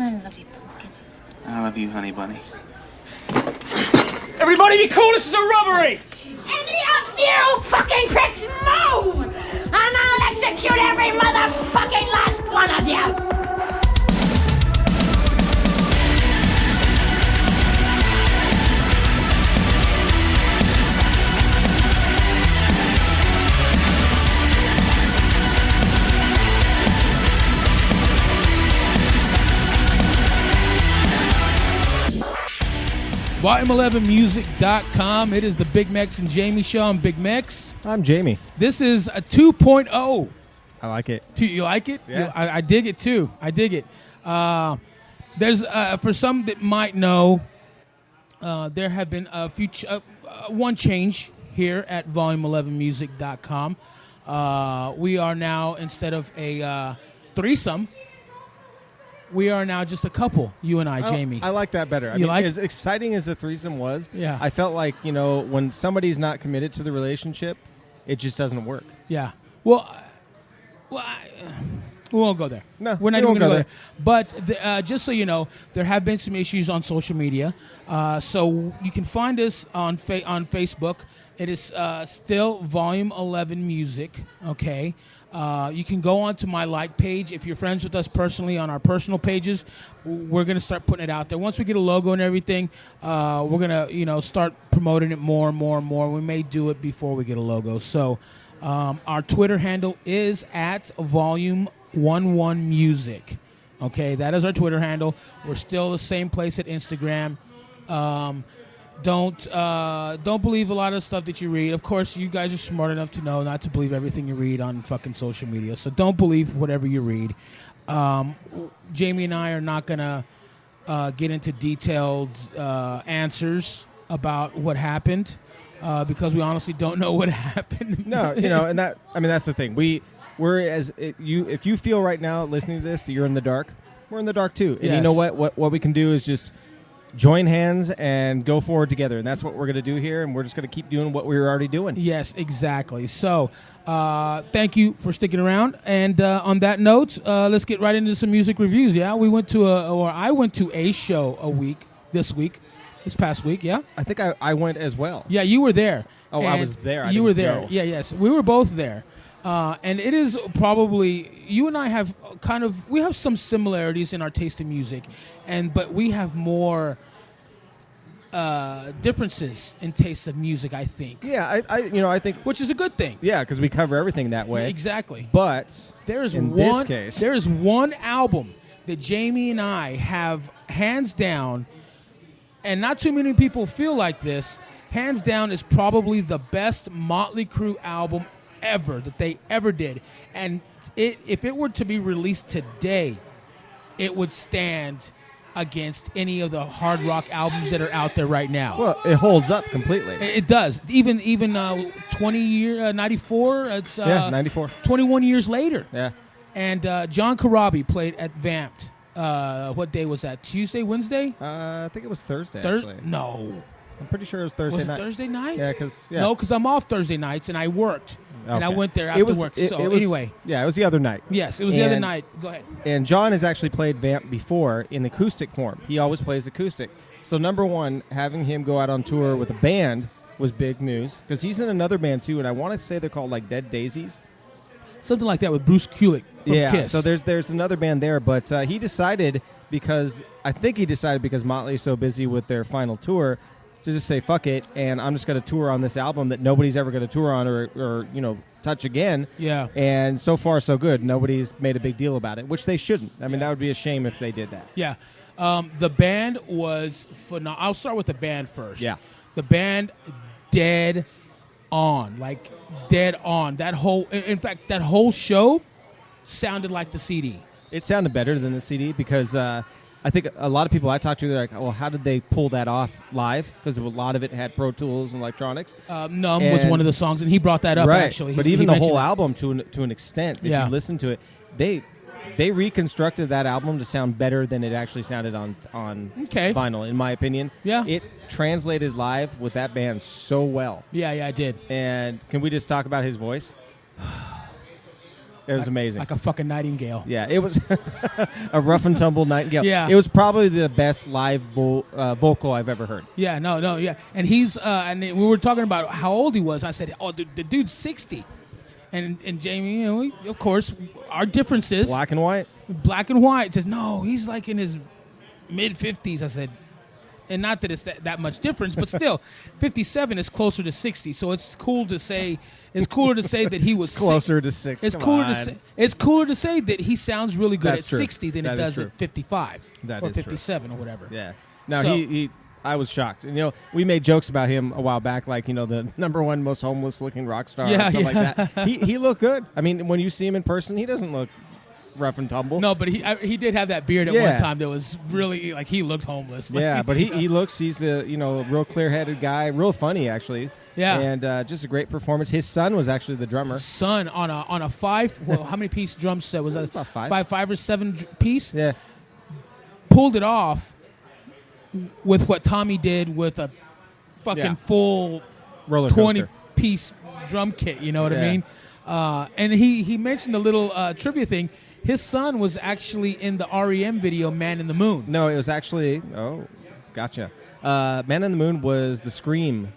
I love you, pumpkin. I love you, honey bunny. Everybody be cool, this is a robbery! Any of you fucking pricks move! And I'll execute every motherfucking last one of you! Volume11music.com. It is the BigMex and Jamie Show. I'm BigMex. I'm Jamie. This is a 2.0. I like it. You like it? Yeah. I dig it too. I dig it. There's for some that might know, there have been a few one change here at Volume11music.com. We are now, instead of a threesome, we are now just a couple, you and I, Jamie. I like that better. I mean, as exciting as the threesome was, yeah. I felt like, when somebody's not committed to the relationship, it just doesn't work. Yeah. Well, we won't go there. No, we're not we even won't going to go go there. But just so you know, there have been some issues on social media. So you can find us on Facebook. It is still Volume 11 Music, okay? You can go onto my like page. If you're friends with us personally on our personal pages, we're going to start putting it out there. Once we get a logo and everything, we're going to, start promoting it more and more and more. We may do it before we get a logo. So our Twitter handle is at Volume11Music. Okay, that is our Twitter handle. We're still the same place at Instagram. Don't believe a lot of stuff that you read. Of course, you guys are smart enough to know not to believe everything you read on fucking social media. So don't believe whatever you read. Jamie and I are not going to get into detailed answers about what happened because we honestly don't know what happened. No, and that's the thing. If you feel right now listening to this that you're in the dark, we're in the dark too. And yes. You know what we can do is just join hands and go forward together, and that's what we're going to do here, and we're just going to keep doing what we were already doing. Yes, exactly. So thank you for sticking around, and on that note, let's get right into some music reviews. Yeah, I went to a show this past week. Yeah, I think I went as well. Yeah, you were there. Oh, I was there. You were there. Go. Yeah, yes, we were both there. And it is probably, you and I have we have some similarities in our taste in music, but we have more differences in taste of music, I think. Yeah, I think, which is a good thing. Yeah, because we cover everything that way. Exactly. But there is this case, there is one album that Jamie and I have hands down, and not too many people feel like this. Hands down is probably the best Motley Crue album ever that they ever did, and if it were to be released today, it would stand against any of the hard rock albums that are out there right now. Well, it holds up completely. It does. Even 20 year 94. It's 94. 21 years later. Yeah. And John Corabi played at Vamped. What day was that? Tuesday, Wednesday? I think it was Thursday. Actually, no. I'm pretty sure it was Thursday night. Was it Thursday night? Yeah, No, because I'm off Thursday nights and I worked. Okay. And I went there after work. Anyway. Yeah, it was the other night. Yes, it was the other night. Go ahead. And John has actually played Vamp before in acoustic form. He always plays acoustic. So, number one, having him go out on tour with a band was big news. Because he's in another band, too, and I want to say they're called, like, Dead Daisies. Something like that with Bruce Kulick from Kiss. So there's another band there. But he decided because Motley is so busy with their final tour to just say, fuck it, and I'm just going to tour on this album that nobody's ever going to tour on or touch again. Yeah. And so far, so good. Nobody's made a big deal about it, which they shouldn't. I mean, that would be a shame if they did that. Yeah. The band was phenomenal. I'll start with the band first. Yeah. The band, dead on. Like, dead on. That whole show sounded like the CD. It sounded better than the CD because I think a lot of people I talked to, they're like, well, how did they pull that off live? Because a lot of it had Pro Tools and electronics. Numb was one of the songs, and he brought that up, right. actually. But even the whole album, to an extent, if you listen to it, they reconstructed that album to sound better than it actually sounded on vinyl, in my opinion. Yeah. It translated live with that band so well. Yeah, I did. And can we just talk about his voice? It was amazing. Like a fucking nightingale. Yeah, it was a rough and tumble nightingale. Yeah. It was probably the best live vocal I've ever heard. Yeah, no, yeah. And he's, and then we were talking about how old he was. I said, oh, the dude's 60. And Jamie, you know, of course, our differences. Black and white? Black and white. Says, no, he's like in his mid-50s. I said, and not that it's that much difference, but still, 57 is closer to 60. So it's cool to say, it's cooler to say that he was closer to 60. It's cooler to say that he sounds really good That's at true. 60 than That it is does true. at 55 That or is true. 57 or whatever. Yeah. No, So- he I was shocked. And, you know, we made jokes about him a while back, like, you know, the number one most homeless looking rock star Yeah, or something yeah. like that. He looked good. I mean, when you see him in person, he doesn't look rough and tumble. No, but he did have that beard at Yeah. one time that was really, like, he looked homeless. Like, Yeah, but he's a, you know, real clear-headed guy, real funny, actually. Yeah. And just a great performance. His son was actually the drummer. Son on a how many piece drum set was that? It's about five. Five or seven piece? Yeah. Pulled it off with what Tommy did with a fucking Yeah. full Roller coaster. 20-piece drum kit, you know what I Yeah. mean? And he mentioned a little trivia thing. His son was actually in the REM video Man in the Moon. No, it was actually, gotcha. Man in the Moon was the Scream.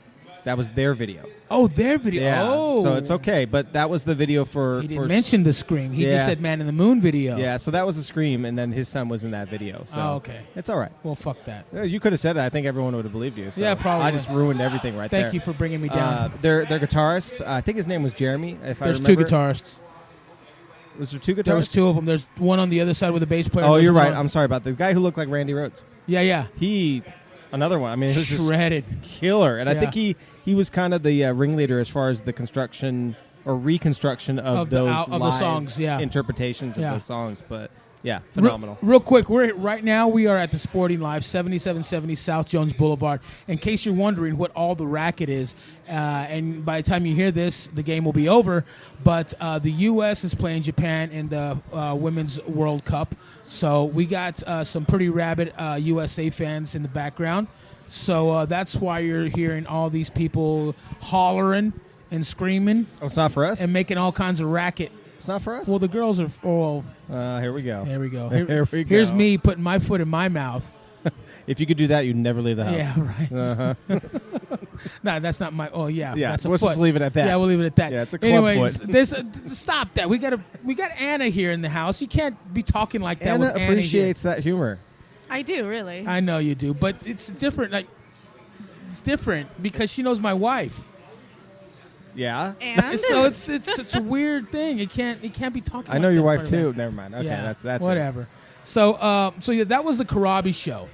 That was their video. Oh, their video. Yeah, Oh. so it's okay, but that was the video for... He didn't mention the Scream. He Yeah. just said Man in the Moon video. Yeah, so that was the Scream, and then his son was in that video. So Oh, okay. it's all right. Well, fuck that. You could have said it. I think everyone would have believed you. So Yeah, probably. I just ruined everything right there. Thank you for bringing me down. Their guitarist, I think his name was Jeremy, if There's I two remember. guitarists. Was there two guitarists? There was two of them. There's one on the other side with the bass player. Oh, There's you're one right. on- I'm sorry about the guy who looked like Randy Rhoads. Yeah. Another one. I mean, it was just Shredded. killer. And I Yeah. think he was kind of the ringleader as far as the construction or reconstruction of the those the live songs, yeah. interpretations of Yeah. those songs. But yeah, phenomenal. Real quick, right now we are at the Sporting Live, 7770 South Jones Boulevard. In case you're wondering what all the racket is, and by the time you hear this, the game will be over. But the U.S. is playing Japan in the Women's World Cup, so we got some pretty rabid USA fans in the background. So that's why you're hearing all these people hollering and screaming Oh, it's not for us? and making all kinds of racket. It's not for us? Well, the girls are. Oh, Here we go. there we go. Here we go. Here's me putting my foot in my mouth. If you could do that, you'd never leave the house. Yeah, right. Uh-huh. No, that's not my. Oh, yeah. Yeah, that's a let's foot. just leave it at that. Yeah, we'll leave it at that. Yeah, it's a club Anyways, foot. There's stop that. We got Anna here in the house. You can't be talking like that Anna with Anna here. appreciates that humor. I do, really. I know you do, but it's different. Like it's different because she knows my wife. Yeah? And So it's a weird thing. It can't be talking. I know like your that wife, in front of too. me. Never mind. Okay, Yeah, that's it. whatever. So yeah, that was the Karabi show.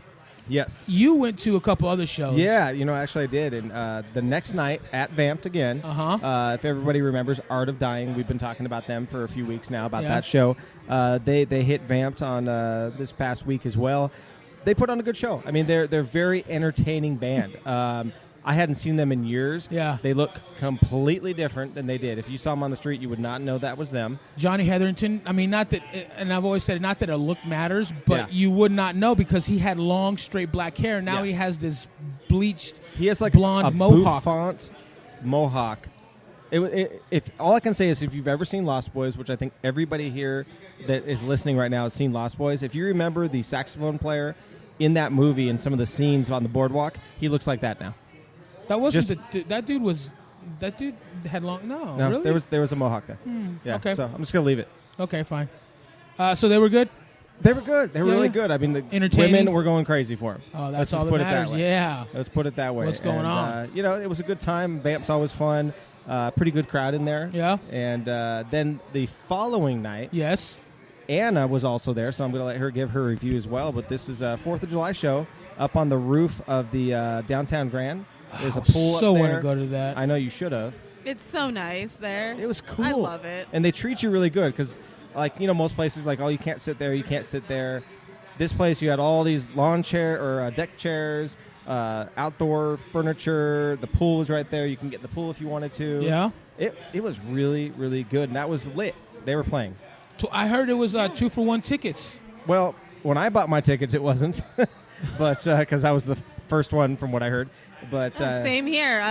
Yes. You went to a couple other shows. Yeah, actually I did. And the next night at Vamped again, if everybody remembers Art of Dying, we've been talking about them for a few weeks now, about Yeah. that show. They hit Vamped on this past week as well. They put on a good show. I mean, they're a very entertaining band. I hadn't seen them in years. Yeah. They look completely different than they did. If you saw them on the street, you would not know that was them. Johnny Hetherington, I mean, not that, and I've always said, not that a look matters, but Yeah. you would not know because he had long, straight black hair. Now Yeah. he has this bleached, He has like blonde a mohawk. bouffant mohawk. If all I can say is if you've ever seen Lost Boys, which I think everybody here that is listening right now has seen Lost Boys, if you remember the saxophone player in that movie and some of the scenes on the boardwalk, he looks like that now. That wasn't that dude had long. No, No, really? there was a mohawk there. Yeah. okay. So I'm just gonna leave it. Okay, fine. So they were good. They were good. They were Yeah, really yeah. good. I mean, the Entertaining? women were going crazy for them. Oh, Let's that's just all that put it matters. way. Yeah. Let's put it that way. What's going And, on? it was a good time. Vamp's always fun. Pretty good crowd in there. Yeah. And then the following night, Yes. Anna was also there, so I'm going to let her give her review as well. But this is a 4th of July show up on the roof of the downtown Grand. There's a pool So up want there. to go to that. I know you should have. it's so nice there. It was cool. I love it. And they treat you really good because, like, most places, like, oh, you can't sit there, you can't sit there. This place, you had all these lawn chair or deck chairs, outdoor furniture. The pool was right there. You can get in the pool if you wanted to. Yeah. It was really, really good, and that was lit. They were playing. I heard it was 2-for-1 tickets. Well, when I bought my tickets, it wasn't, but because I was the first one from what I heard. But Same here.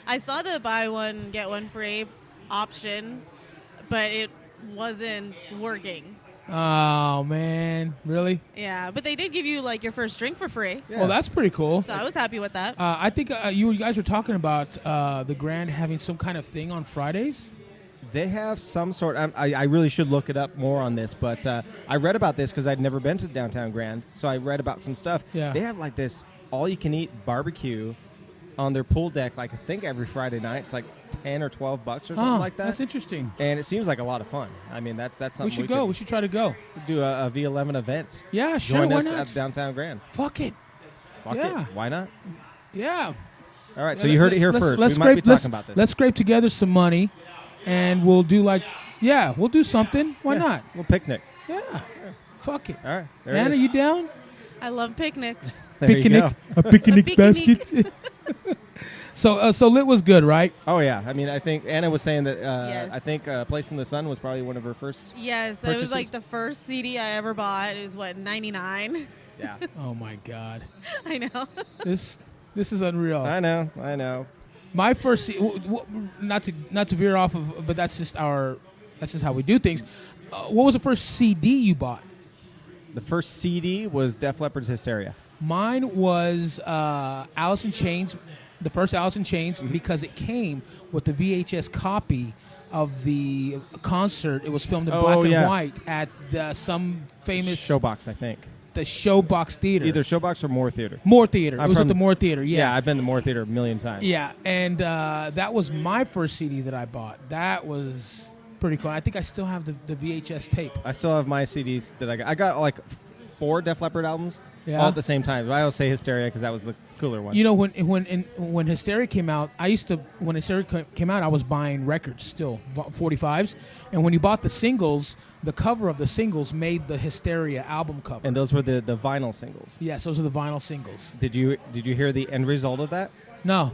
I saw the buy one get one free option, but it wasn't working. Oh man, really? Yeah, but they did give you like your first drink for free. Yeah. Well, that's pretty cool. So I was happy with that. I think you guys were talking about the Grand having some kind of thing on Fridays. They have some sort. I really should look it up more on this, but I read about this because I'd never been to Downtown Grand, so I read about some stuff. Yeah. They have like this all-you-can-eat barbecue on their pool deck. Like I think every Friday night, it's like $10 or $12 or something like that. That's interesting. And it seems like a lot of fun. I mean, that's something We should go. We could should try to go. do a V11 event. Yeah, sure. Join Why us not? at Downtown Grand. Fuck it. Fuck Yeah. it. Why not? Yeah. All right. So you heard it here first. We might be talking about this. Let's scrape together some money, and we'll do we'll do something. Why Yeah. not? We'll picnic. Yeah. Fuck it. All right. There it Anna, is. you down? I love picnics. There you go. A picnic A picnic. basket. So Lit was good, right? Oh yeah. I mean, I think Anna was saying that. Yes. I think "Place in the Sun" was probably one of her first. Yes, it Purchases? was like the first CD I ever bought. It was what, 99? Yeah. Oh my God, I know. this is unreal. I know. My first, not to veer off of, but that's just how we do things. What was the first CD you bought? The first CD was Def Leppard's "Hysteria." Mine was Alice in Chains, the first Alice in Chains, Mm-hmm. because it came with the VHS copy of the concert. It was filmed in Oh, black and yeah. white at some famous Showbox, I think. the Showbox Theater. Either Showbox or Moore Theater. Moore Theater. I'm It was at from- the Moore Theater. Yeah, Yeah. I've been to Moore Theater a million times. Yeah, and that was my first CD that I bought. That was pretty cool. I think I still have the VHS tape. I still have my CDs that I got. I got like 4 Def Leppard albums Yeah. all at the same time. I always say "Hysteria" because that was the cooler one. You know, when Hysteria came out, when Hysteria came out, I was buying records still, 45s, and when you bought the singles, the cover of the singles made the Hysteria album cover. And those were the vinyl singles. Yes, those are the vinyl singles. Did you hear the end result of that? No.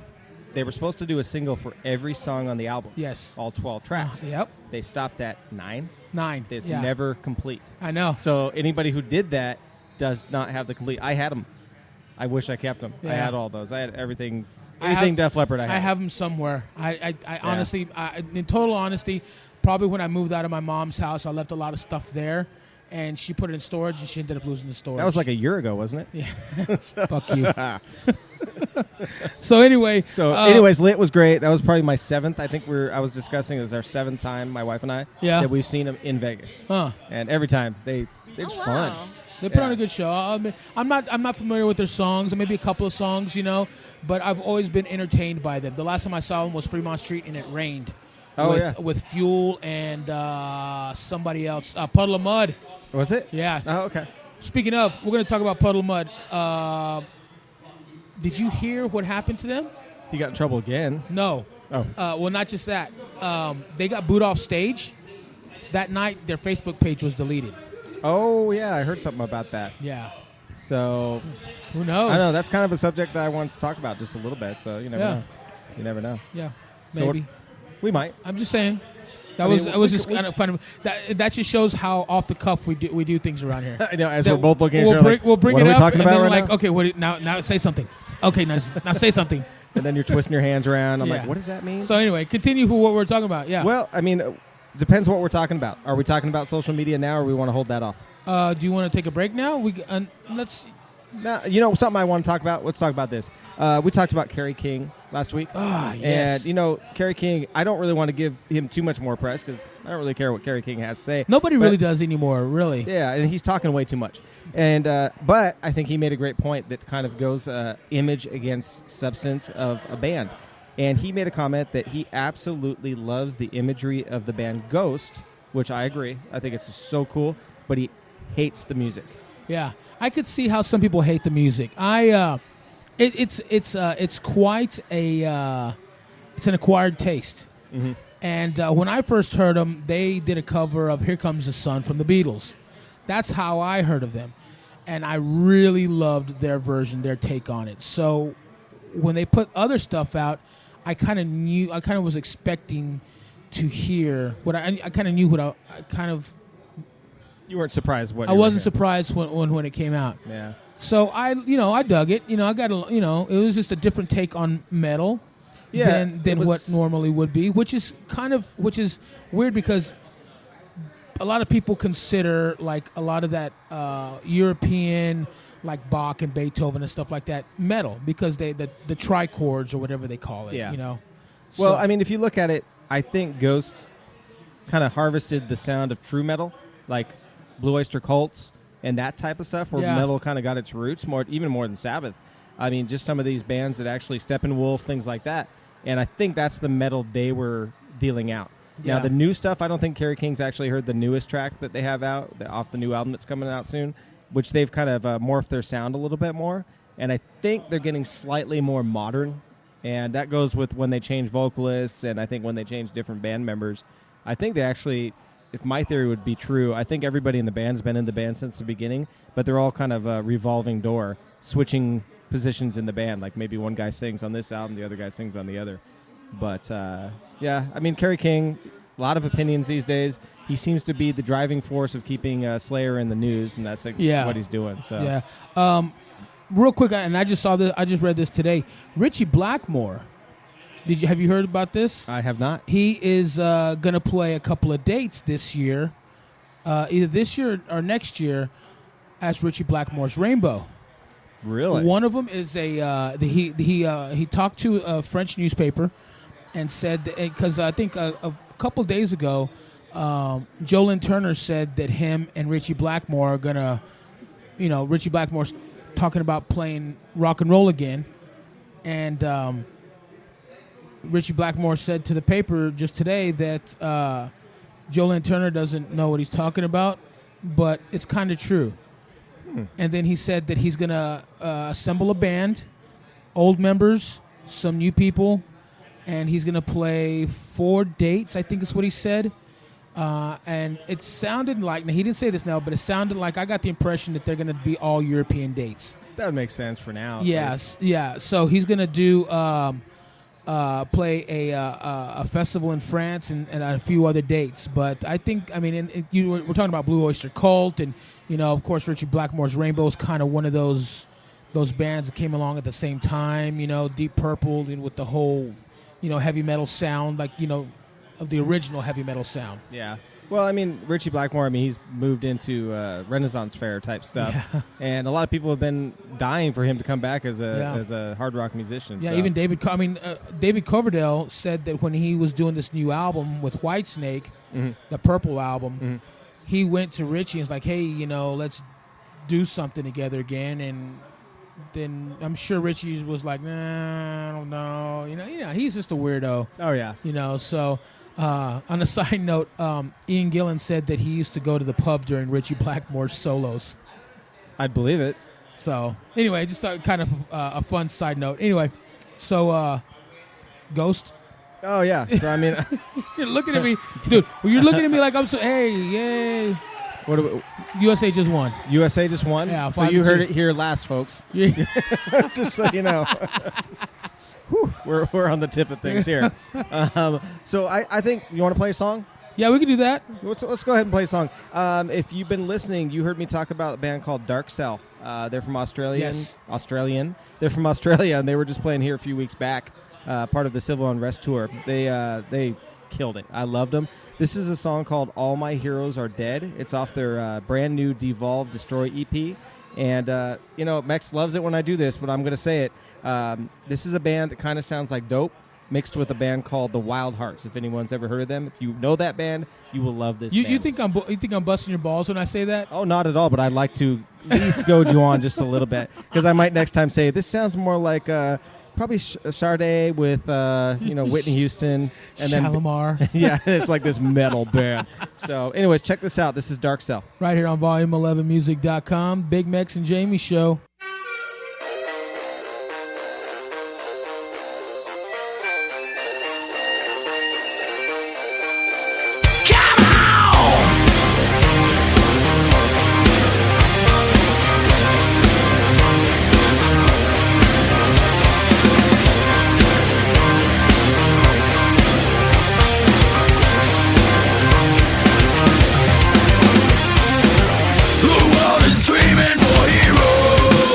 They were supposed to do a single for every song on the album. Yes. All 12 tracks. Yep. They stopped at 9. 9. It's Yeah. never complete. I know. So anybody who did that does not have the complete. I had them. I wish I kept them. I Yeah. had all those. I had everything. I Anything have- Def Leppard I had. I have them somewhere. I honestly, in total honesty, probably when I moved out of my mom's house, I left a lot of stuff there, and she put it in storage, and she ended up losing the storage. That was like a year ago, wasn't it? Yeah. Fuck you. So anyway. So, anyways, Lit was great. That was probably my 7th. I think I was discussing it was our 7th time, my wife and I, Yeah. that we've seen them in Vegas. Huh. And every time they're just Oh, fun. wow. They put Yeah. on a good show. I mean, I'm not familiar with their songs, maybe a couple of songs, but I've always been entertained by them. The last time I saw them was Fremont Street, and it rained. Oh, yeah. With Fuel and somebody else, Puddle of Mud. Was it? Yeah. Oh, okay. Speaking of, we're going to talk about Puddle of Mud. Did you hear what happened to them? He got in trouble again. No. Oh. Well, not just that. They got booed off stage. That night, their Facebook page was deleted. Oh, yeah. I heard something about that. Yeah. So, Who knows? I know. That's kind of a subject that I wanted to talk about just a little bit. So, you never Yeah. know. You never know. Yeah. So Maybe. We might. I'm just saying. That I mean, was we just could- kind of that just shows how off the cuff we do things around here. I know. As That we're both looking at we'll each other bring, like, we'll bring what it are we up, talking and about then right like, now? okay, now say something. Okay, now say something. And then you're twisting your hands around. I'm Yeah. like, what does that mean? So anyway, continue for what we're talking about. Yeah. Well, I mean, depends what we're talking about. Are we talking about social media now, or we want to hold that off? Do you want to take a break now? Let's. Now, something I want to talk about. Let's talk about this. We talked about Kerry King last week. Yes. And, Kerry King, I don't really want to give him too much more press because I don't really care what Kerry King has to say. Nobody But- really does anymore, really. Yeah, and he's talking way too much. And but I think he made a great point that kind of goes image against substance of a band. And he made a comment that he absolutely loves the imagery of the band Ghost, which I agree. I think it's so cool, but he hates the music. Yeah, I could see how some people hate the music. It's quite it's an acquired taste. Mm-hmm. And when I first heard them, they did a cover of "Here Comes the Sun" from the Beatles. That's how I heard of them, and I really loved their version, their take on it. So when they put other stuff out, I kind of was expecting to hear what I kind of knew what I kind of. You weren't surprised what I you were wasn't hearing. surprised when it came out. Yeah. So I dug it. I got it was just a different take on metal Yeah, than it was- what normally would be, which is weird because a lot of people consider like a lot of that European, like Bach and Beethoven and stuff like that, metal because the trichords or whatever they call it. Yeah. You know. Well, So- I mean, if you look at it, I think Ghost kind of harvested the sound of true metal, like Blue Oyster Cults and that type of stuff, where Yeah. metal kind of got its roots even more than Sabbath. I mean, just some of these bands that actually Steppenwolf, things like that. And I think that's the metal they were dealing out. Yeah. Now, the new stuff, I don't think Kerry King's actually heard the newest track that they have out, off the new album that's coming out soon, which they've kind of morphed their sound a little bit more. And I think they're getting slightly more modern. And that goes with when they change vocalists, and I think when they change different band members. I think they actually, if my theory would be true, I think everybody in the band's been in the band since the beginning, but they're all kind of a revolving door, switching positions in the band. Like maybe one guy sings on this album, the other guy sings on the other. But, yeah, I mean, Kerry King, a lot of opinions these days. He seems to be the driving force of keeping Slayer in the news, and that's what he's doing. So. Yeah. Real quick, and I just saw this. I just read this today. Richie Blackmore. Have you heard about this? I have not. He is going to play a couple of dates this year, either this year or next year, as Richie Blackmore's Rainbow. Really? One of them is he talked to a French newspaper and said, because I think a couple days ago, Joe Lynn Turner said that him and Richie Blackmore are going to, Richie Blackmore's talking about playing rock and roll again. And Richie Blackmore said to the paper just today that Joe Lynn Turner doesn't know what he's talking about, but it's kind of true. And then he said that he's going to assemble a band, old members, some new people, and he's going to play 4 dates, I think is what he said. And it sounded like, now he didn't say this now, but it sounded like I got the impression that they're going to be all European dates. That would make sense for now. Yes, yeah. So he's going to do play a festival in France and a few other dates. But I think, I mean, we're talking about Blue Oyster Cult, and of course, Richie Blackmore's Rainbow is kind of one of those bands that came along at the same time. Deep Purple and with the whole heavy metal sound, like of the original heavy metal sound. Yeah. Well, I mean, Richie Blackmore, he's moved into Renaissance Fair type stuff, and a lot of people have been dying for him to come back as a hard rock musician. Yeah, so. even David Coverdale said that when he was doing this new album with Whitesnake, the Purple album, he went to Richie and was like, "Hey, let's do something together again." And then I'm sure Richie was like, "Nah, I don't know." He's just a weirdo. Oh yeah. So. On a side note, Ian Gillan said that he used to go to the pub during Richie Blackmore's solos. I'd believe it. So, anyway, just kind of a fun side note. Anyway, so, Ghost. Oh, yeah. So, I mean... You're looking at me. Dude, well, you're looking at me like I'm so... Hey, yay. USA just won. USA just won? Yeah, so you heard 5-2. it here last, folks. Yeah. Just so you know. Whew, we're on the tip of things here. So I think you want to play a song? Yeah, we can do that. Let's go ahead and play a song. If you've been listening, you heard me talk about a band called Dark Cell. They're from Australian. They're from Australia, and they were just playing here a few weeks back, part of the Civil Unrest tour. They killed it. I loved them. This is a song called All My Heroes Are Dead. It's off their brand new Devolve Destroy EP. And, Mex loves it when I do this, but I'm going to say it. This is a band that kind of sounds like Dope mixed with a band called the Wild Hearts. If anyone's ever heard of them, if you know that band, you will love this band. You think I'm busting your balls when I say that? Oh, not at all, but I'd like to at least goad you on just a little bit, because I might next time say, this sounds more like probably Sade with Whitney Houston. And Shalimar. Then, yeah, it's like this metal band. So anyways, check this out. This is Dark Cell. Right here on Volume11Music.com, BigMex and Jamie Show. The world is screaming for heroes.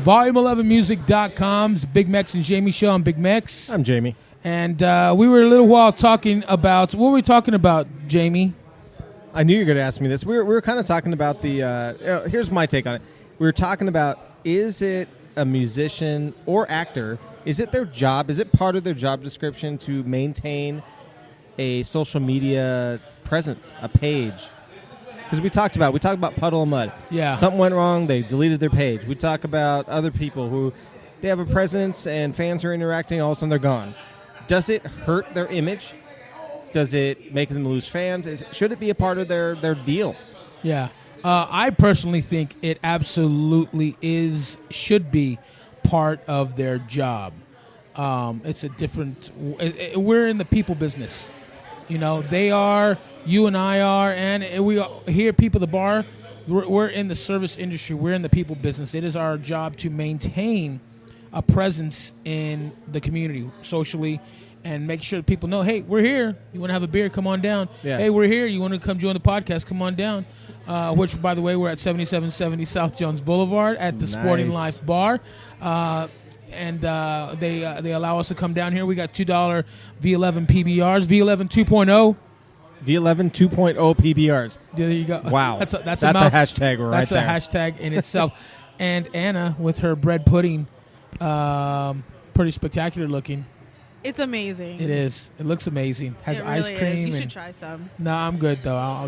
Volume11music.com. It's the BigMex and Jamie Show. I'm BigMex. I'm Jamie. And we were a little while talking about, what were we talking about, Jamie? I knew you were going to ask me this. We were kind of talking about here's my take on it. We were talking about, is it a musician or actor, is it their job, is it part of their job description to maintain a social media presence, a page? Because we talked about Puddle of Mud. Yeah. Something went wrong, they deleted their page. We talk about other people who they have a presence and fans are interacting, all of a sudden they're gone. Does it hurt their image? Does it make them lose fans? Should it be a part of their deal? Yeah. I personally think it absolutely should be part of their job. It's a different... we're in the people business. You know, they are, you and I are, and we here, people at the bar, we're in the service industry. We're in the people business. It is our job to maintain a presence in the community socially and make sure that people know, hey, we're here. You want to have a beer? Come on down. Yeah. Hey, we're here. You want to come join the podcast? Come on down. Which, by the way, we're at 7770 South Jones Boulevard at the Sporting Life Bar. And they allow us to come down here. We got $2 V11 PBRs, V11 2.0. V11 2.0 PBRs. There you go. Wow. That's a hashtag right That's there. a hashtag in itself. And Anna, with her bread pudding, pretty spectacular looking. It's amazing. It is. It looks amazing. Has it ice really cream. Is. You should try some. No, I'm good though. I'm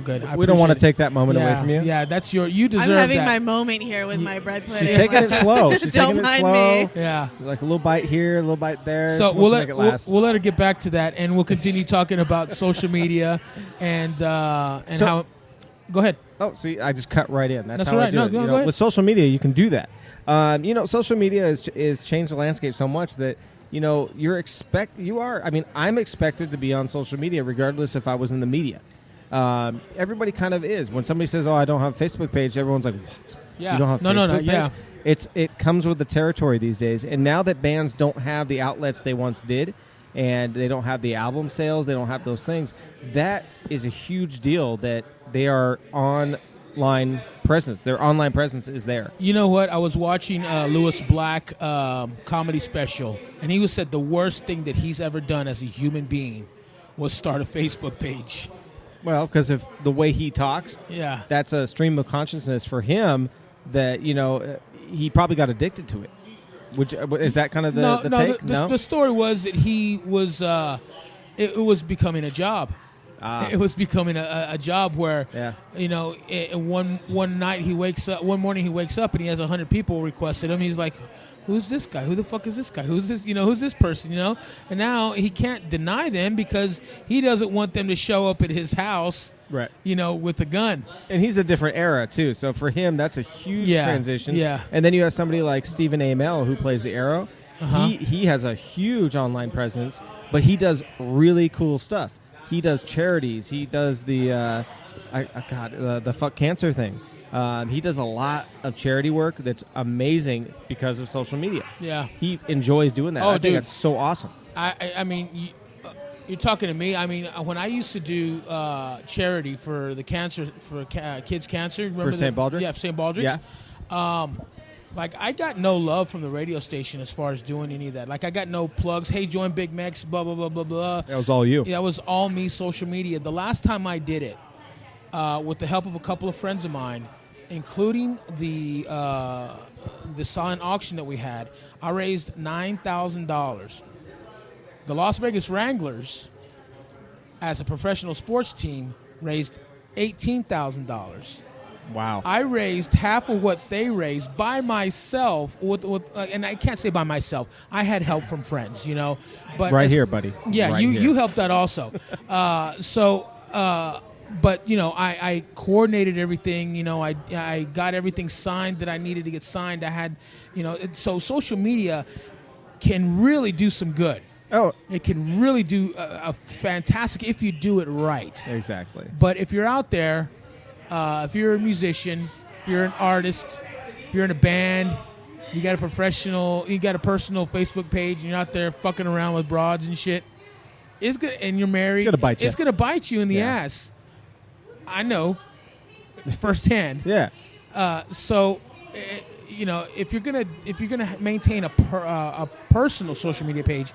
good. We don't want to appreciate take that moment it. away from you. Yeah, that's you deserve I'm having that. my moment here with my bread pudding. She's taking it slow. She's Don't taking it mind slow. me. Yeah. Like a little bite here, a little bite there. So She wants to make it we'll last. let her get back to that, and we'll continue talking about social media and how. Go ahead. Oh, see, I just cut right in. That's That's how right. I do No, it. go You know, ahead. with social media, you can do that. Social media is changed the landscape so much that I'm expected to be on social media regardless if I was in the media. Everybody kind of is. When somebody says, "Oh, I don't have a Facebook page," everyone's like, "What? Yeah. You don't have a No, Facebook no, page?" yeah. It comes with the territory these days. And now that bands don't have the outlets they once did, and they don't have the album sales, they don't have those things, that is a huge deal that they are online presence. Their online presence is there. You know what? I was watching Lewis Black comedy special, and he said the worst thing that he's ever done as a human being was start a Facebook page. Well, because of the way he talks, Yeah. that's a stream of consciousness for him that, he probably got addicted to it. Is that kind of the take? The story was that he was it was becoming a job. It was becoming a job where, one night he wakes up, one morning he wakes up and he has 100 people requested him. He's like, who's this guy? Who the fuck is this guy? Who's this? Who's this person? And now he can't deny them because he doesn't want them to show up at his house, Right. With a gun. And he's a different era, too. So for him, that's a huge transition. Yeah. And then you have somebody like Stephen Amell who plays the Arrow. Uh-huh. He has a huge online presence, but he does really cool stuff. He does charities. He does the fuck cancer thing. He does a lot of charity work that's amazing because of social media. Yeah. He enjoys doing that. Oh, I think dude. that's so awesome. I mean, you're talking to me. I mean, when I used to do charity for the cancer, for kids' cancer. Remember For St. Baldrick's? Yeah, St. Baldrick's. Yeah. I got no love from the radio station as far as doing any of that. Like, I got no plugs. Hey, join BigMex, blah, blah, blah, blah, blah. That was all you. Yeah, that was all me, social media. The last time I did it, with the help of a couple of friends of mine, including the silent auction that we had, I raised $9,000. The Las Vegas Wranglers, as a professional sports team, raised $18,000. Wow. I raised half of what they raised by myself, and I can't say by myself. I had help from friends, But Right here, buddy. Yeah, Right you here. you helped out also. But I coordinated everything. I got everything signed that I needed to get signed. I had, so social media can really do some good. Oh, It can really do a fantastic if you do it right. exactly. But if you're out there, if you're a musician, if you're an artist, if you're in a band, you got a personal Facebook page, and you're out there fucking around with broads and shit, it's good, and you're married, It's gonna bite you. It's gonna bite you in the Yeah. ass. I know, firsthand. Yeah. if you're gonna maintain a personal social media page,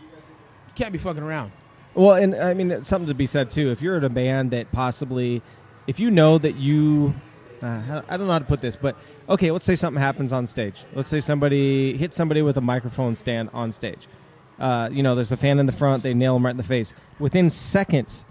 you can't be fucking around. Well, and I mean, it's something to be said too. If you're in a band that possibly, if you know that you, I don't know how to put this, but okay, let's say something happens on stage. Let's say somebody hits somebody with a microphone stand on stage. There's a fan in the front, they nail them right in the face. Within seconds,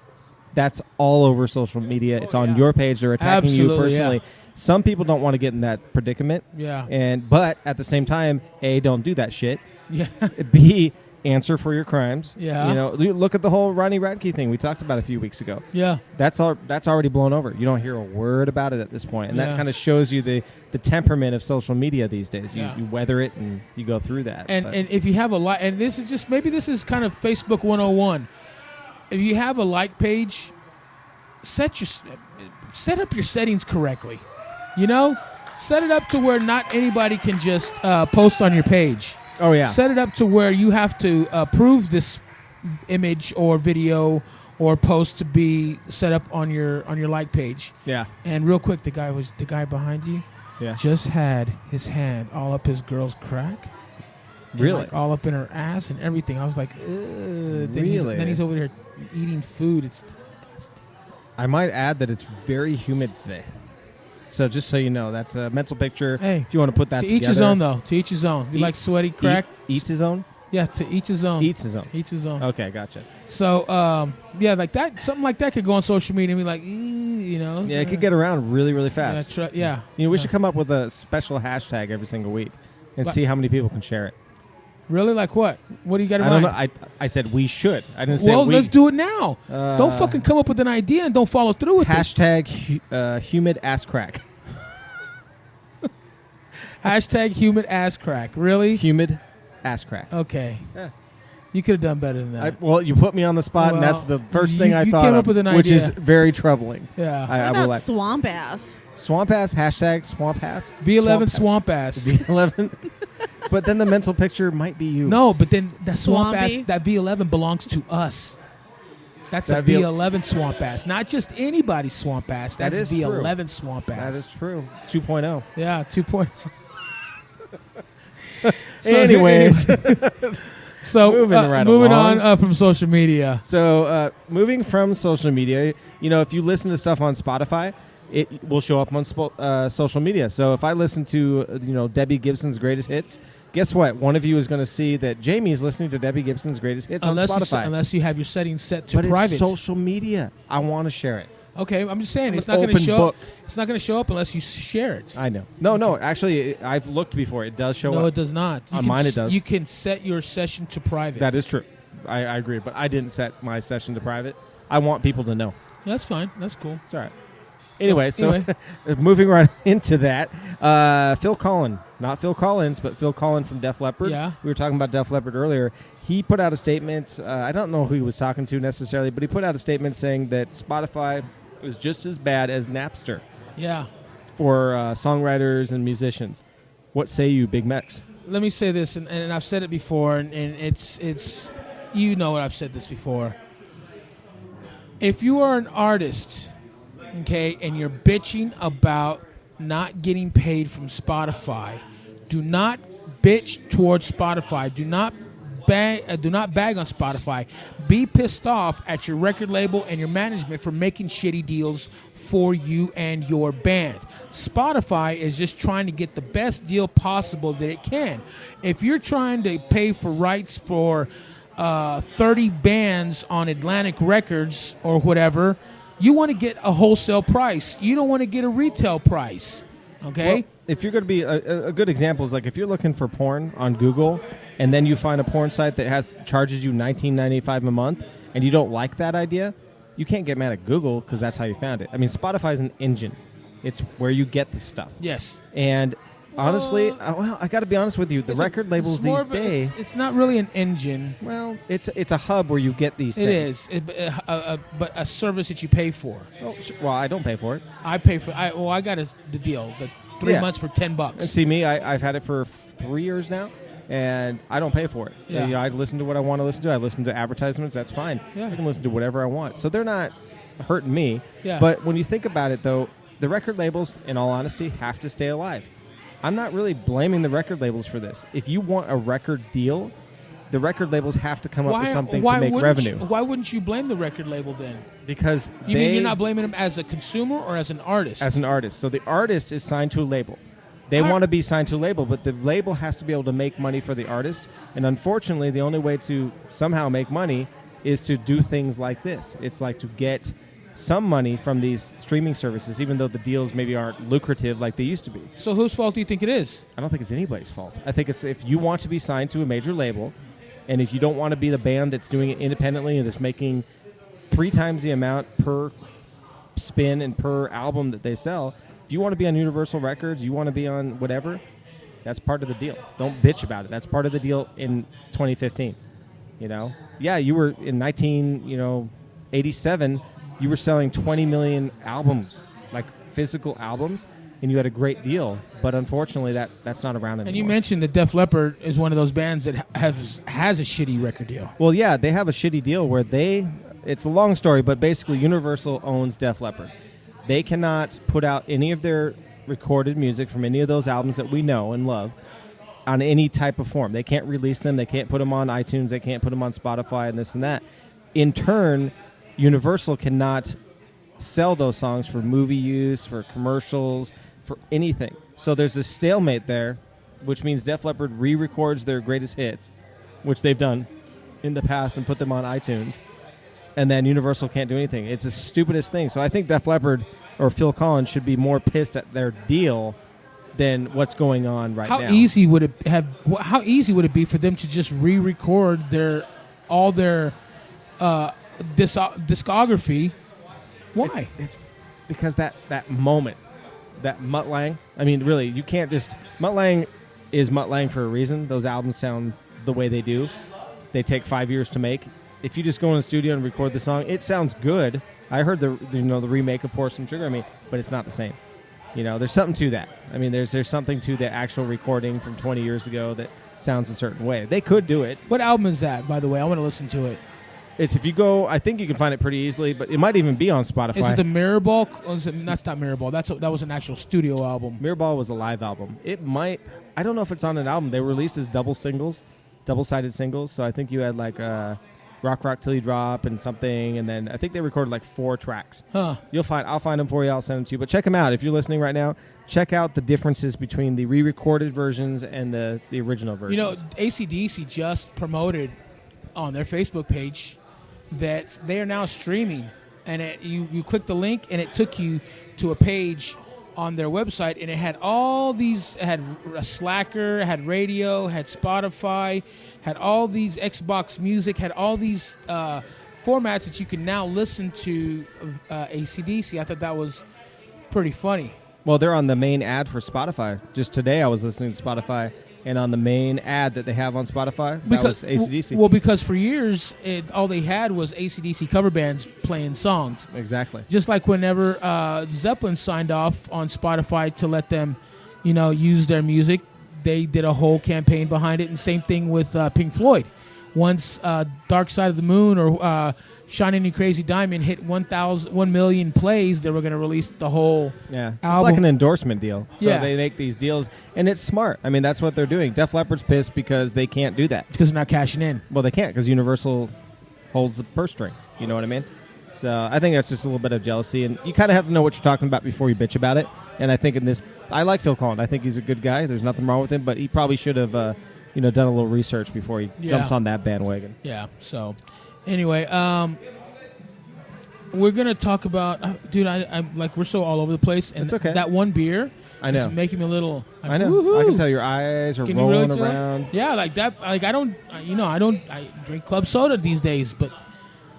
that's all over social media. It's on your page. They're attacking you personally. Yeah. Some people don't want to get in that predicament. Yeah. But at the same time, A, don't do that shit. Yeah. B, answer for your crimes. Yeah. Look at the whole Ronnie Radke thing we talked about a few weeks ago. Yeah. That's already blown over. You don't hear a word about it at this point. And that kind of shows you the temperament of social media these days. You weather it and you go through that. And if you have a like, and this is just, maybe this is kind of Facebook 101. If you have a like page, set up your settings correctly. Set it up to where not anybody can just post on your page. Oh, yeah. Set it up to where you have to approve this image or video or post to be set up on your like page. Yeah. And real quick, the guy behind you just had his hand all up his girl's crack. Really? All up in her ass and everything. I was like, ugh. Then he's over there eating food. It's disgusting. I might add that it's very humid today. So just so you know, that's a mental picture. Hey, if you want to put that to together. each his own, though. To each his own. You like sweaty crack? Eats his own? Yeah, to each his own. Eats his own. Eats his own. Okay, gotcha. So, like that, something like that could go on social media and be like, Yeah, it could get around really, really fast. Yeah. We should come up with a special hashtag every single week and see how many people can share it. Really? Like what? What do you got in mind? I don't know. I said we should. I didn't say we. Well, let's do it now. Don't fucking come up with an idea and don't follow through with hashtag humid ass crack. Hashtag humid ass crack. Really? Humid ass crack. Okay. Yeah. You could have done better than that. Well, you put me on the spot, and that's the first thing I thought came up with an which idea. is very troubling. Yeah. What about swamp ass? Swamp ass, hashtag swamp ass. B11 swamp ass. B11. But then the mental picture might be you. No, but then that swamp Swampy. ass, that B11 belongs to us. That's that a B11 swamp ass. Not just anybody's swamp ass. That's is B11 true. Swamp ass. That is true. 2.0. Yeah, 2.0. Anyways. So moving along. on from social media. So moving from social media, if you listen to stuff on Spotify, it will show up on social media. So if I listen to Debbie Gibson's greatest hits, guess what? One of you is going to see that Jamie's listening to Debbie Gibson's greatest hits on Spotify. Unless you have your settings set to but private. It's social media. I want to share it. Okay, I'm just saying I'm it's an not going to open show book. up. It's not going to show up unless you share it. I know. No. Actually, I've looked before. It does show up. No, it does not. On mine, it does. You can set your session to private. That is true. I agree, but I didn't set my session to private. I want people to know. That's fine. That's cool. It's all right. Anyway, moving right into that, Phil Collins, not Phil Collins, but Phil Collins from Def Leppard. Yeah. We were talking about Def Leppard earlier. He put out a statement. I don't know who he was talking to necessarily, but he put out a statement saying that Spotify was just as bad as Napster. Yeah. For songwriters and musicians. What say you, BigMex? Let me say this, and I've said it before, and it's I've said this before. If you are an artist, okay, and you're bitching about not getting paid from Spotify, do not bitch towards Spotify. Do not bag on Spotify. Be pissed off at your record label and your management for making shitty deals for you and your band. Spotify is just trying to get the best deal possible that it can. If you're trying to pay for rights for 30 bands on Atlantic Records or whatever, you want to get a wholesale price. You don't want to get a retail price. Okay? Well, if you're going to be a good example is like if you're looking for porn on Google and then you find a porn site that charges you $19.95 a month and you don't like that idea, you can't get mad at Google because that's how you found it. I mean, Spotify is an engine. It's where you get the stuff. Yes. And honestly, I got to be honest with you. The record labels these days, it's not really an engine. Well, it's a hub where you get these things. It is, but a service that you pay for. Oh, well, I don't pay for it. I pay for. I got the deal. The 3 months for $10. And see me, I've had it for 3 years now, and I don't pay for it. Yeah. I listen to what I want to listen to. I listen to advertisements. That's fine. Yeah. I can listen to whatever I want. So they're not hurting me. Yeah. But when you think about it, though, the record labels, in all honesty, have to stay alive. I'm not really blaming the record labels for this. If you want a record deal, the record labels have to come up with something to make revenue. Why wouldn't you blame the record label then? Because you mean you're not blaming them as a consumer or as an artist? As an artist. So the artist is signed to a label. They want to be signed to a label, but the label has to be able to make money for the artist. And unfortunately, the only way to somehow make money is to do things like this. It's like to get some money from these streaming services, even though the deals maybe aren't lucrative like they used to be. So whose fault do you think it is? I don't think it's anybody's fault. I think it's if you want to be signed to a major label, and if you don't want to be the band that's doing it independently and that's making 3 times the amount per spin and per album that they sell, if you want to be on Universal Records, you want to be on whatever, that's part of the deal. Don't bitch about it. That's part of the deal in 2015. You know? Yeah, you were in 1987, you were selling 20 million albums, like physical albums, and you had a great deal. But unfortunately, that's not around anymore. And you mentioned that Def Leppard is one of those bands that has a shitty record deal. Well, yeah, they have a shitty deal where it's a long story, but basically Universal owns Def Leppard. They cannot put out any of their recorded music from any of those albums that we know and love on any type of form. They can't release them. They can't put them on iTunes. They can't put them on Spotify and this and that. In turn, Universal cannot sell those songs for movie use, for commercials, for anything. So there's this stalemate there, which means Def Leppard re-records their greatest hits, which they've done in the past, and put them on iTunes. And then Universal can't do anything. It's the stupidest thing. So I think Def Leppard or Phil Collins should be more pissed at their deal than what's going on right now. How easy would it be for them to just re-record all their discography? Why? It's because that moment, that Mutt Lange. I mean, really, you can't just Mutt Lange is Mutt Lange for a reason. Those albums sound the way they do. They take 5 years to make. If you just go in the studio and record the song, it sounds good. I heard the remake of Pour Some Sugar on Me, but it's not the same. There's something to that. I mean, there's something to the actual recording from 20 years ago that sounds a certain way. They could do it. What album is that, by the way? I want to listen to it. It's if you go, I think you can find it pretty easily, but it might even be on Spotify. Is it the Mirrorball? That's not Mirrorball. That was an actual studio album. Mirrorball was a live album. It might. I don't know if it's on an album. They were released as double-sided singles. So I think you had like Rock Till You Drop and something, and then I think they recorded like 4 tracks. Huh. I'll find them for you. I'll send them to you. But check them out if you're listening right now. Check out the differences between the re-recorded versions and the original versions. AC/DC just promoted on their Facebook page that they are now streaming, and you click the link and it took you to a page on their website, and it had all these. It had a Slacker, it had radio, had Spotify, had all these Xbox Music, had all these formats that you can now listen to AC/DC. I thought that was pretty funny. Well, they're on the main ad for Spotify. Just today I was listening to Spotify, and on the main ad that they have on Spotify, that was AC/DC. Well, because for years, all they had was AC/DC cover bands playing songs. Exactly. Just like whenever Zeppelin signed off on Spotify to let them, use their music, they did a whole campaign behind it. And same thing with Pink Floyd. Once Dark Side of the Moon or Shining You Crazy Diamond hit 1 million plays, they were going to release the whole album. It's like an endorsement deal. So yeah. They make these deals, and it's smart. I mean, that's what they're doing. Def Leppard's pissed because they can't do that. Because they're not cashing in. Well, they can't because Universal holds the purse strings. You know what I mean? So I think that's just a little bit of jealousy, and you kind of have to know what you're talking about before you bitch about it. And I think I like Phil Collins. I think he's a good guy. There's nothing wrong with him, but he probably should have done a little research before he jumps on that bandwagon. Yeah. So anyway, we're gonna talk about, dude. I'm like, we're so all over the place, and it's okay. That one beer, I know, is making me a little. Like, I know. Woo-hoo. I can tell your eyes are rolling around. Yeah, like that. Like I drink club soda these days, but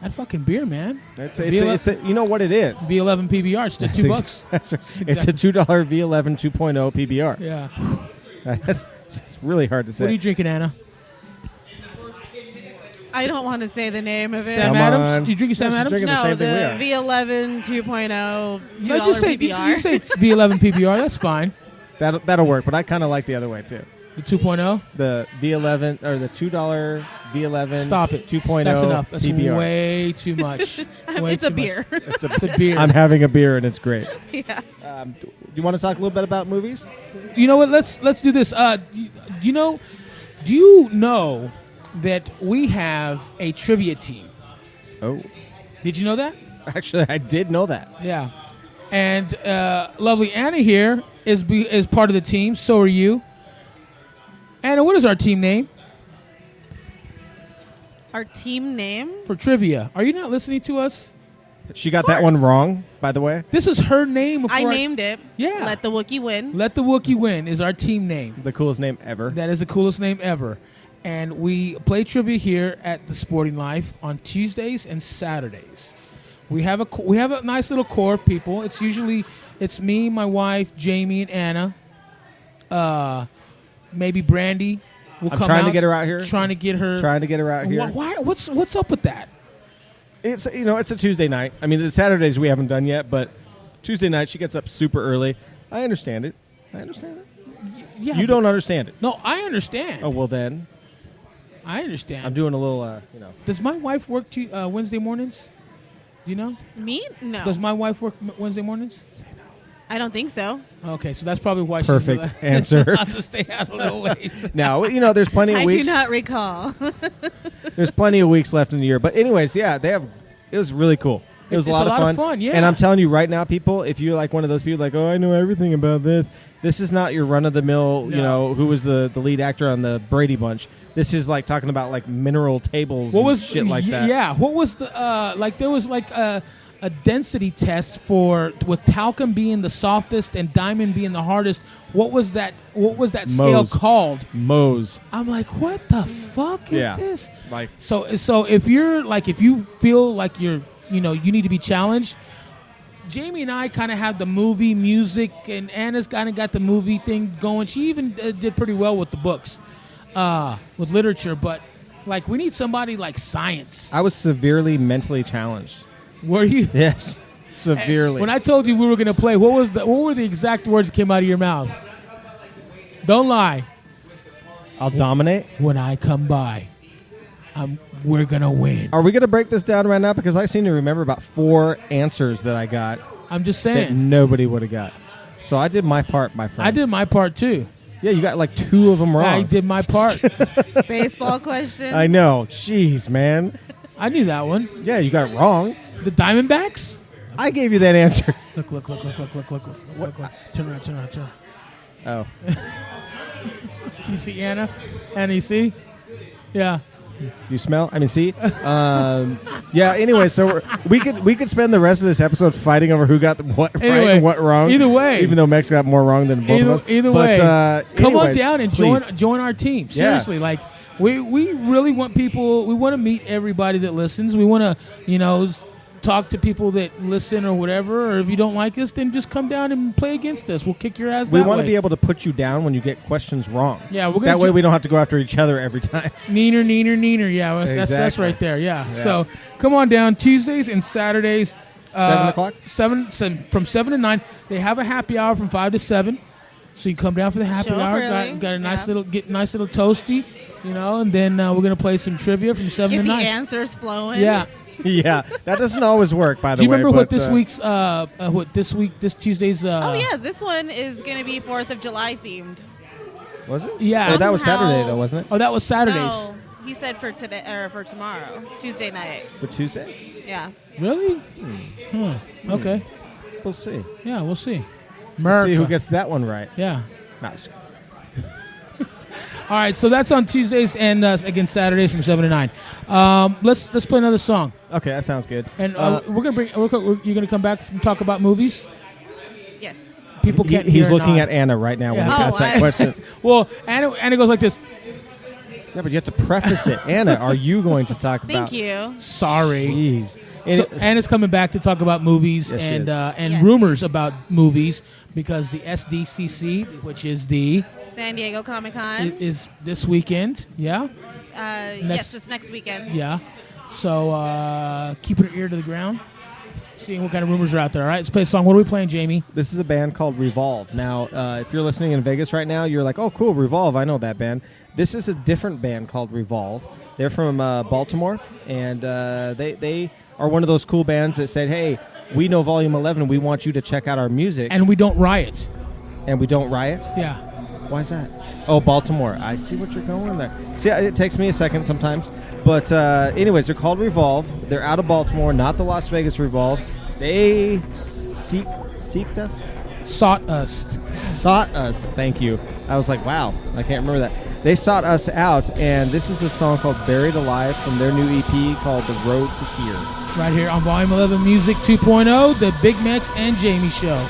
that fucking beer, man. It's you know what it is. V11 PBR. It's the $2. That's exactly. It's a $2 V11 2.0 PBR. Yeah. It's really hard to say. What are you drinking, Anna? I don't want to say the name of it. Sam Adams? You drinking Sam Adams? Drinking the same thing we are. V11 2.0 $2 No, just say PBR. you say V11 PBR. That's fine. That'll work, but I kind of like the other way too. The 2.0? The V11 or the $2 V11. Stop it. 2.0. That's enough. That's PBR. way too much. Way It's a too beer. much. It's It's a beer. I'm having a beer and it's great. Yeah. Do you want to talk a little bit about movies? You know what? Let's do this. Do you know that we have a trivia team? Oh, Did you know that? actually, I did know that. Yeah. And lovely Anna here is part of the team. So are you. Anna, what is our team name Our team name? for trivia? Are you not listening to us? She got that one wrong, by the way. This is her name. I Before named it. Yeah. Let the Wookiee win. Let the Wookiee Win is our team name. The coolest name ever. That is the coolest name ever. And we play trivia here at the Sporting Life on Tuesdays and Saturdays. We have a nice little core of people. It's me, my wife, Jamie, and Anna. Maybe Brandy will I'm come trying out. to get her out here. Trying to get her. Trying to get her out here. Why? What's up with that? It's it's a Tuesday night. I mean, the Saturdays we haven't done yet, but Tuesday night she gets up super early. I understand it. Yeah, You don't understand it. No, I understand. Oh well, then I understand. I'm doing a little. Does my wife work Wednesday mornings? Do you know? Me? No. Does my wife work Wednesday mornings? I don't think so. Okay, so that's probably why Perfect she's answer. have to stay out a little late. Now there's plenty of I weeks. do not recall. There's plenty of weeks left in the year. But anyways, yeah, it was really cool. It was a lot of fun. Yeah. And I'm telling you right now, people, if you're like one of those people like, oh, I know everything about this. This is not your run-of-the-mill, No. who was the lead actor on the Brady Bunch. This is like talking about like mineral tables shit like that. Yeah, what was the there was like a density test with talcum being the softest and diamond being the hardest. What was that scale Mohs. called? Mohs. I'm like, what the fuck is Yeah. this? Like, So if you feel like you need to be challenged, Jamie and I kind of have the movie music, and Anna's kind of got the movie thing going. She even did pretty well with the books, with literature. But like, we need somebody like science. I was severely mentally challenged. Were you? Yes, severely. When I told you we were going to play, what were the exact words that came out of your mouth? Don't lie. I'll dominate. When I come by, we're going to win. Are we going to break this down right now? Because I seem to remember about 4 answers that I got I'm just that saying. nobody would have got. So I did my part, my friend. I did my part too. Yeah, you got like 2 of them wrong. I did my part. Baseball question. I know. Jeez, man. I knew that one. Yeah, you got it wrong. The Diamondbacks? I gave you that answer. Look. Turn around. Oh. You see Anna? Anna, you see? Yeah. Do you smell? I mean, see? Yeah, anyway, so we could spend the rest of this episode fighting over who got what right Anyway, and what wrong. either way. Even though Mex got more wrong than both of us. Either But, way. Come on anyways, down and please. join our team. Yeah. Seriously, like we really want people. We want to meet everybody that listens. We want to talk to people that listen or whatever. Or if you don't like us, then just come down and play against us. We'll kick your ass. We want to be able to put you down when you get questions wrong. Yeah, we're gonna that way we don't have to go after each other every time. Neener. Yeah, that's Exactly. right there. Yeah. Yeah. So come on down Tuesdays and Saturdays. 7 o'clock? From 7 to 9. They have a happy hour from 5 to 7. So you come down for the happy Show up hour. early. Got a nice Yeah. little toasty, and then we're gonna play some trivia from 7 Get to the 9. answers flowing. Yeah. Yeah, that doesn't always work, by the Do way. you remember what but, this week's this Tuesday's? Oh yeah, this one is going to be 4th of July themed. Was it? Yeah. Oh, that was Somehow- Saturday, though, wasn't it? Oh, that was Saturdays. No, he said for today or for tomorrow, Tuesday night. For Tuesday? Yeah. Really? Okay. We'll see. Yeah, we'll see. We'll America. see who gets that one right. Yeah. No, just- All right, so that's on Tuesdays and again Saturdays from 7 to 9. Let's play another song, Okay, that sounds good. and we're gonna bring. You're gonna come back and talk about movies. Yes. People can't. He's hear looking nod. at Anna right now when he Yeah. asks that question. Well, Anna goes like this. Yeah, but you have to preface it. Anna, are you going to talk about? Thank you. Sorry. Jeez. So Anna's coming back to talk about movies Yes, she and is. Yes. rumors about movies because the SDCC, which is San Diego Comic Con. is this weekend. Yeah. Yes, it's next weekend. Yeah. So keep your ear to the ground. seeing what kind of rumors are out there. All right, let's play a song. What are we playing, Jamie? This is a band called Revolve. Now, if you're listening in Vegas right now, you're like, oh, cool, Revolve. I know that band. This is a different band called Revolve. They're from Baltimore, and they are one of those cool bands that said, hey, we know Volume 11. We want you to check out our music. And we don't riot. And we don't riot? Yeah. Why is that? Oh, Baltimore. I see what you're going there. See, it takes me a second sometimes. But anyways, they're called Revolve. They're out of Baltimore, not the Las Vegas Revolve. They seeked us? Sought us. Sought us. Thank you. I was like, wow, I can't remember that. They sought us out, and this is a song called Buried Alive from their new EP called The Road to Here. Right here on Volume 11 Music 2.0, the BigMex and Jamie Show.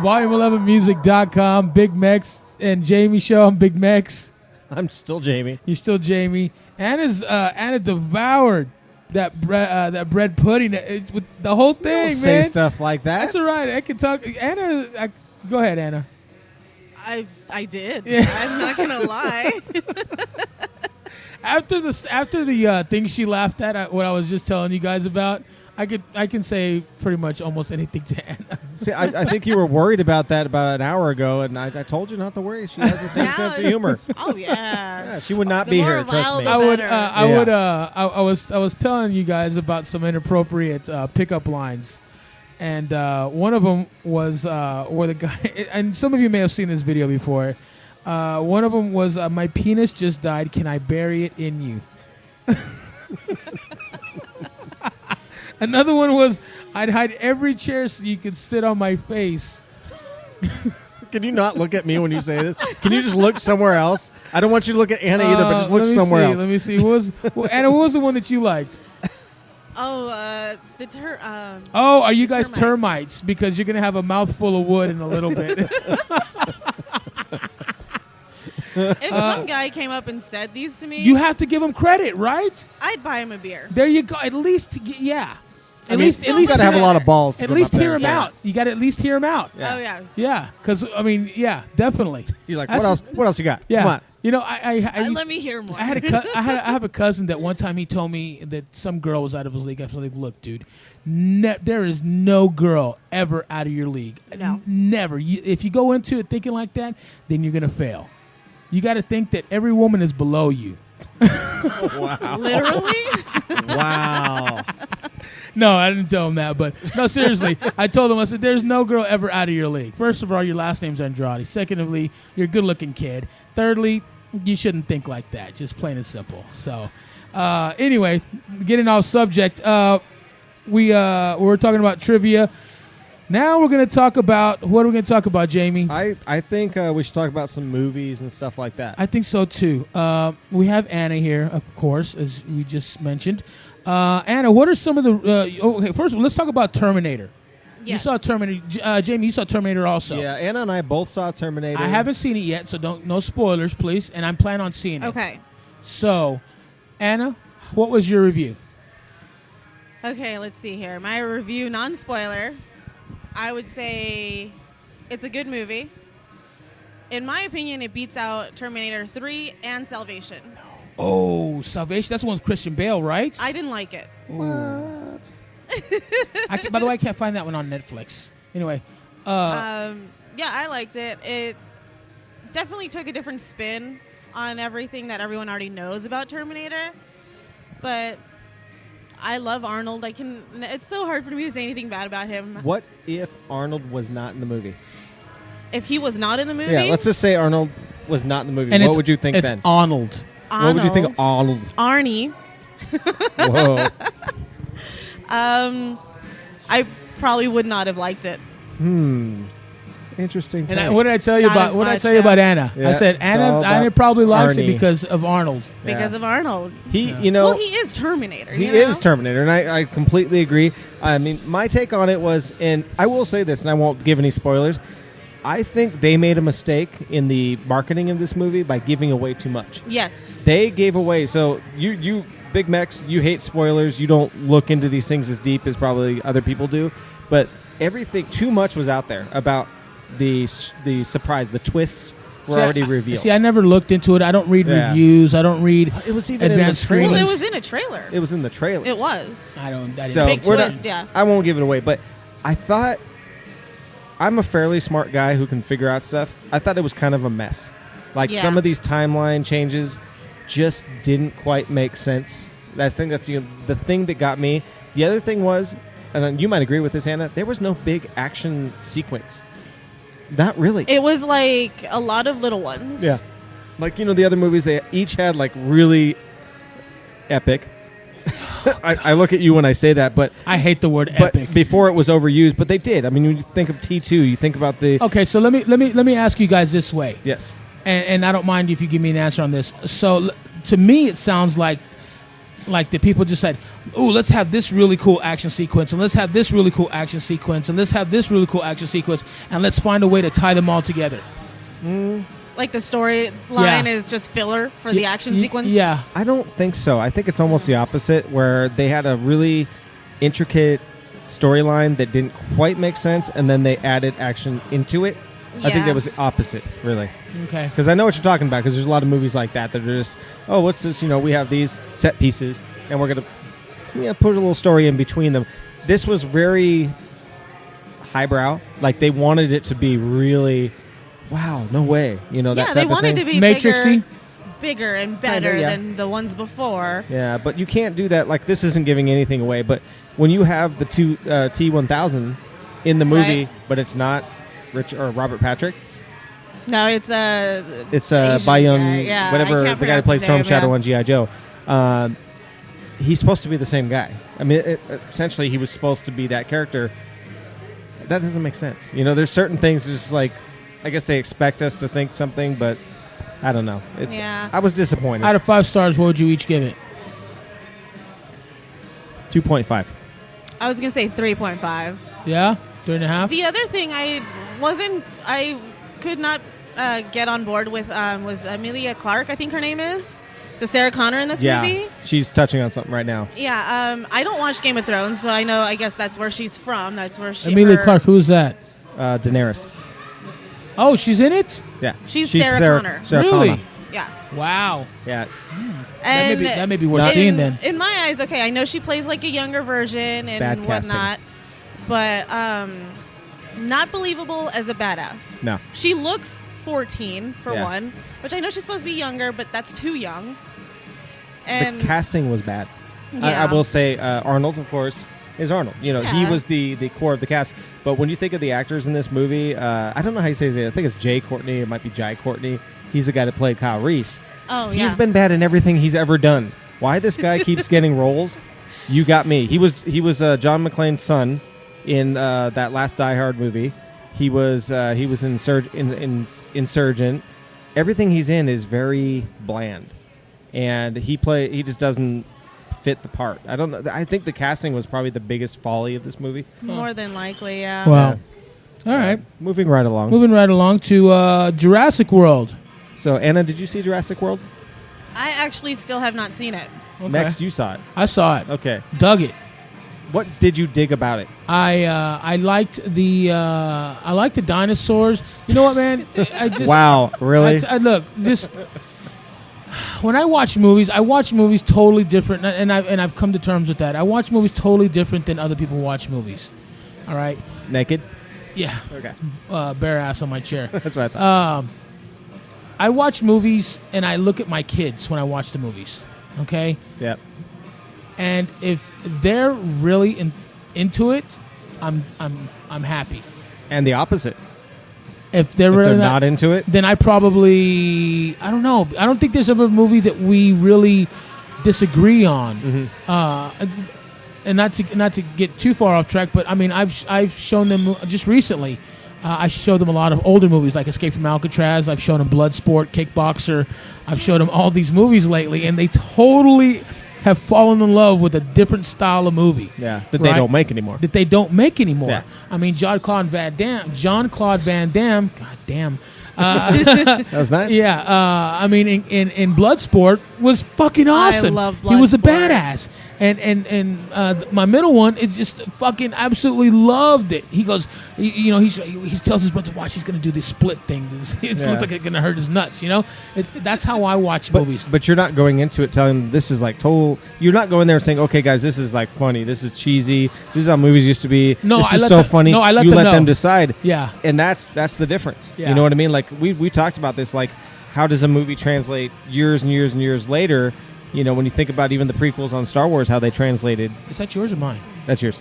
Volume11music.com, BigMex and Jamie Show. I'm BigMex. I'm still Jamie. You're still Jamie. Anna devoured that bread pudding. It's with the whole thing, Don't man. say stuff like that. That's all right. I can talk. Anna, go ahead, Anna. I did. Yeah. I'm not gonna lie. After the thing she laughed at, what I was just telling you guys about, I can say pretty much almost anything to Anna. See, I think you were worried about that about an hour ago, and I told you not to worry. She has the same Now sense of humor. Oh yeah. Yeah, she would not The be more here. Trust vile me. the I was telling you guys about some inappropriate pickup lines, and one of them was where the guy, and some of you may have seen this video before. One of them was, my penis just died. Can I bury it in you? Another one was, I'd hide every chair so you could sit on my face. Can you not look at me when you say this? Can you just look somewhere else? I don't want you to look at Anna either, but just look somewhere else. Let me see. Anna, what was the one that you liked? Oh, Oh, are you guys termite. termites? Because you're going to have a mouthful of wood in a little bit. If some guy came up and said these to me, You have to give him credit, right? I'd buy him a beer. There you go. At least, yeah. At least you got to have a lot of balls. To At go least up there hear and him say out. You got to at least hear him out. Yeah. Oh yes. Yeah, because yeah, definitely. You're like, That's- what else? What else you got? Yeah, Come on. you know, I used- Let me hear more. I have a cousin that one time he told me that some girl was out of his league. I was like, look, dude, there is no girl ever out of your league. No. Never. If you go into it thinking like that, then you're gonna fail. You got to think that every woman is below you. Wow. Literally. Wow. No, I didn't tell him that, but no, seriously, I told him, I said, there's no girl ever out of your league. First of all, your last name's Andrade. Secondly, you're a good-looking kid. Thirdly, you shouldn't think like that. Just plain and simple. So, anyway, getting off subject, we were talking about trivia. Now we're going to talk about, what are we going to talk about, Jamie? I think we should talk about some movies and stuff like that. I think so, too. We have Anna here, of course, as we just mentioned. Anna, what are some of the... okay, first of all, let's talk about Terminator. Yes. You saw Terminator. Jamie, you saw Terminator also. Yeah, Anna and I both saw Terminator. I haven't seen it yet, so no spoilers, please. And I'm planning on seeing it. Okay. So, Anna, what was your review? Okay, let's see here. My review, non-spoiler, I would say it's a good movie. In my opinion, it beats out Terminator 3 and Salvation. Oh, Salvation. That's the one with Christian Bale, right? I didn't like it. What? By the way, I can't find that one on Netflix. Anyway. Yeah, I liked it. It definitely took a different spin on everything that everyone already knows about Terminator. But I love Arnold. It's so hard for me to say anything bad about him. What if Arnold was not in the movie? If he was not in the movie? Yeah, let's just say Arnold was not in the movie. And what would you think it's then? Arnold. What would you think of Arnold? Arnie. Whoa. I probably would not have liked it. Interesting. And what did I tell you Not about? as What did I much, tell you yeah. about Anna? Yeah, I said it's all Anna. about Anna probably likes it Arnie. because of Arnold. Because of Arnold. He, you know, Well, he is Terminator. he you know? is Terminator, and I completely agree. I mean, my take on it was, and I will say this, and I won't give any spoilers. I think they made a mistake in the marketing of this movie by giving away too much. Yes. They gave away. So you BigMex, you hate spoilers. You don't look into these things as deep as probably other people do. But everything, too much was out there about the surprise, the twists were already revealed. See, I never looked into it. I don't read Yeah. reviews. I don't read It was even advanced in the trailer. Well, it screenings. was in a trailer. It was in the trailer. It was. I didn't So Big we're not- twist, yeah. I won't give it away, but I thought I'm a fairly smart guy who can figure out stuff. I thought it was kind of a mess. Like Yeah. some of these timeline changes just didn't quite make sense. I think that's the thing that got me. The other thing was, and you might agree with this, Anna, there was no big action sequence. Not really. It was like a lot of little ones. Yeah. Like, the other movies, they each had like really epic. I look at you when I say that, but I hate the word but epic. before it was overused, but they did. I mean, when you think of T2, you think about the Okay, so let me ask you guys this way. yes. And I don't mind if you give me an answer on this. So to me, it sounds like the people just said, "Ooh, let's have this really cool action sequence, and let's have this really cool action sequence, and let's have this really cool action sequence, and let's find a way to tie them all together." Like the storyline Yeah. is just filler for the action sequence? Yeah. I don't think so. I think it's almost the opposite, where they had a really intricate storyline that didn't quite make sense, and then they added action into it. I think Yeah. that was the opposite, really. Okay. Because I know what you're talking about, because there's a lot of movies like that that are just, oh, what's this? We have these set pieces, and we're going to put a little story in between them. This was very highbrow. Like, they wanted it to be really, wow, no way. That Yeah, type they of wanted thing. to be Matrixy? bigger and better yeah. than the ones before. Yeah, but you can't do that. Like, this isn't giving anything away, but when you have the two T-1000 in the movie, Right. but it's not Rich or Robert Patrick, No, it's Asian Bayun, guy. Yeah, whatever, I can't the guy that pronounce plays his Storm name, Shadow yeah. on G.I. Joe. He's supposed to be the same guy. I mean, essentially, he was supposed to be that character. That doesn't make sense. There's certain things that's just like, I guess they expect us to think something, but I don't know. Yeah. I was disappointed. Out of 5 stars, what would you each give it? 2.5. I was going to say 3.5. Yeah? 3.5? The other thing I could not get on board with was Emilia Clarke, I think her name is. The Sarah Connor in this Yeah, movie. she's touching on something right now. Yeah, I don't watch Game of Thrones, so I guess that's where she's from. That's where she Emilia her- Clarke, who's that? Daenerys. Oh, she's in it? Yeah, She's Sarah Connor. Sarah Really? Connor. Yeah. Wow. Yeah, And That may be worth Not- seeing then. In my eyes, okay, I know she plays like a younger version and Bad casting. whatnot, but not believable as a badass. no. She looks 14 for Yeah. one, which I know she's supposed to be younger, but that's too young. And The casting was bad. I Yeah. will say Arnold, of course, is Arnold. He Yeah. was the core of the cast. But when you think of the actors in this movie, I don't know how you say his name. I think it's Jay Courtney. It might be Jai Courtney. He's the guy that played Kyle Reese. oh He's yeah, been bad in everything he's ever done. Why this guy keeps getting roles? You got me. He was John McClane's son in that last Die Hard movie. He was Insurgent. Everything he's in is very bland, and he just doesn't fit the part. I don't know. I think the casting was probably the biggest folly of this movie. more than likely. Yeah. Wow. All right. Moving right along. Moving right along to Jurassic World. So Anna, did you see Jurassic World? I actually still have not seen it. Okay. Next, you saw it. I saw it. Okay. Dug it. What did you dig about it? I liked the dinosaurs. You know what, man? I just Wow, really? I look, just when I watch movies totally different, and I've come to terms with that. I watch movies totally different than other people watch movies. All right. Naked? Yeah. Okay. Bare ass on my chair. That's what I thought. I watch movies and I look at my kids when I watch the movies. Okay. Yep. And if they're really into it, I'm happy. And the opposite. If they're If really they're not into it, then I don't know. I don't think there's ever a movie that we really disagree on. And not to get too far off track, but I mean I've shown them just recently. I showed them a lot of older movies like Escape from Alcatraz. I've shown them Bloodsport, Kickboxer. I've showed them all these movies lately, and they totally have fallen in love with a different style of movie. yeah, that they Right. don't make anymore. That they don't make anymore. Yeah. I mean, Jean-Claude Van Damme. God damn. That was nice. Yeah, I mean, in Bloodsport was fucking awesome. love He was a Bloodsport. badass, and my middle one is just fucking absolutely loved it. He goes, he tells his brother, "Watch, he's gonna do this split thing. It Yeah. looks like it's gonna hurt his nuts." That's how I watch movies. But you're not going into it telling them this is like total. You're not going there saying, "Okay, guys, this is like funny. This is cheesy. This is how movies used to be. No, this I is let so them- funny." no, I let you them let know. them decide. Yeah. And that's the difference. Yeah. You know what I mean? Like we talked about this. Like, how does a movie translate years and years and years later? When you think about even the prequels on Star Wars, how they translated. Is that yours or mine? That's yours.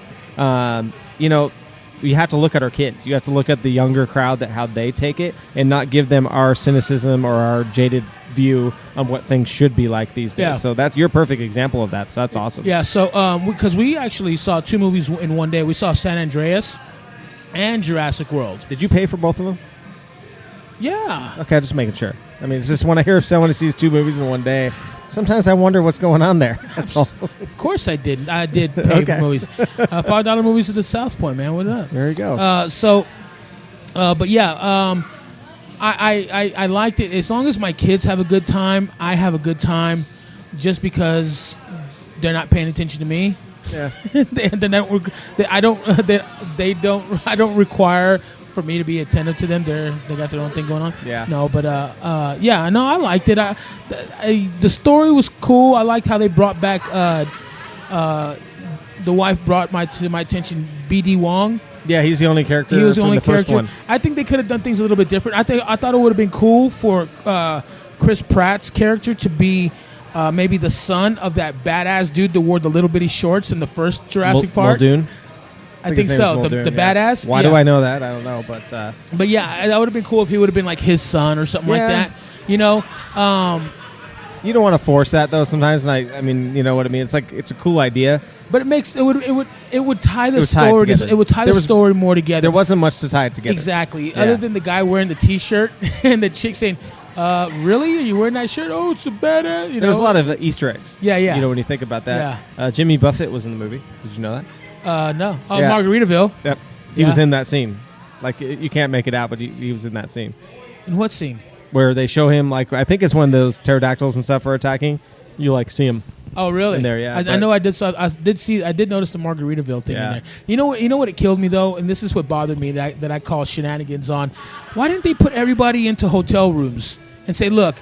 You have to look at our kids. You have to look at the younger crowd, that how they take it, and not give them our cynicism or our jaded view on what things should be like these days. Yeah. So that's your perfect example of that. So that's awesome. Yeah. So because we actually saw 2 movies in one day. We saw San Andreas and Jurassic World. Did you pay for both of them? Yeah. Okay, just making sure. I mean, it's just when I hear someone sees 2 movies in one day, sometimes I wonder what's going on there. That's all. Of course I did. I did pay Okay. for movies. $5 movies at the South Point, man. What up? There you go. But yeah, I liked it. As long as my kids have a good time, I have a good time. Just because they're not paying attention to me. Yeah. I don't require for me to be attentive to them. They got their own thing going on. Yeah. No, but I liked it. The story was cool. I liked how they brought back the wife brought to my attention BD Wong. Yeah, he's the only character. He was the from only the first character. one. I think they could have done things a little bit different. I thought it would have been cool for Chris Pratt's character to be maybe the son of that badass dude that wore the little bitty shorts in the first Jurassic Park. Muldoon? I think so. Muldoon, The badass. Why do I know that? I don't know, but yeah, that would have been cool if he would have been like his son or something like that. You know. You don't want to force that though. Sometimes, and I mean, you know what I mean. It's like it's a cool idea, but it would tie the story. It Would tie the story more together. There wasn't much to tie it together. Exactly. Yeah. Other than the guy wearing the T-shirt and the chick saying, "Really? Are you wearing that shirt? Oh, it's a badass." There was a lot of Easter eggs. Yeah. You know when you think about that. Yeah. Jimmy Buffett was in the movie. Did you know that? No. Margaritaville. Yep. He was in that scene. Like you can't make it out, but he was in that scene. In what scene? Where they show him, like, I think it's when those pterodactyls and stuff are attacking. You like see him. Oh, really? In there, yeah. I know. I did notice the Margaritaville thing in there. You know what? It killed me though, and this is what bothered me that I call shenanigans on. Why didn't they put everybody into hotel rooms and say, look,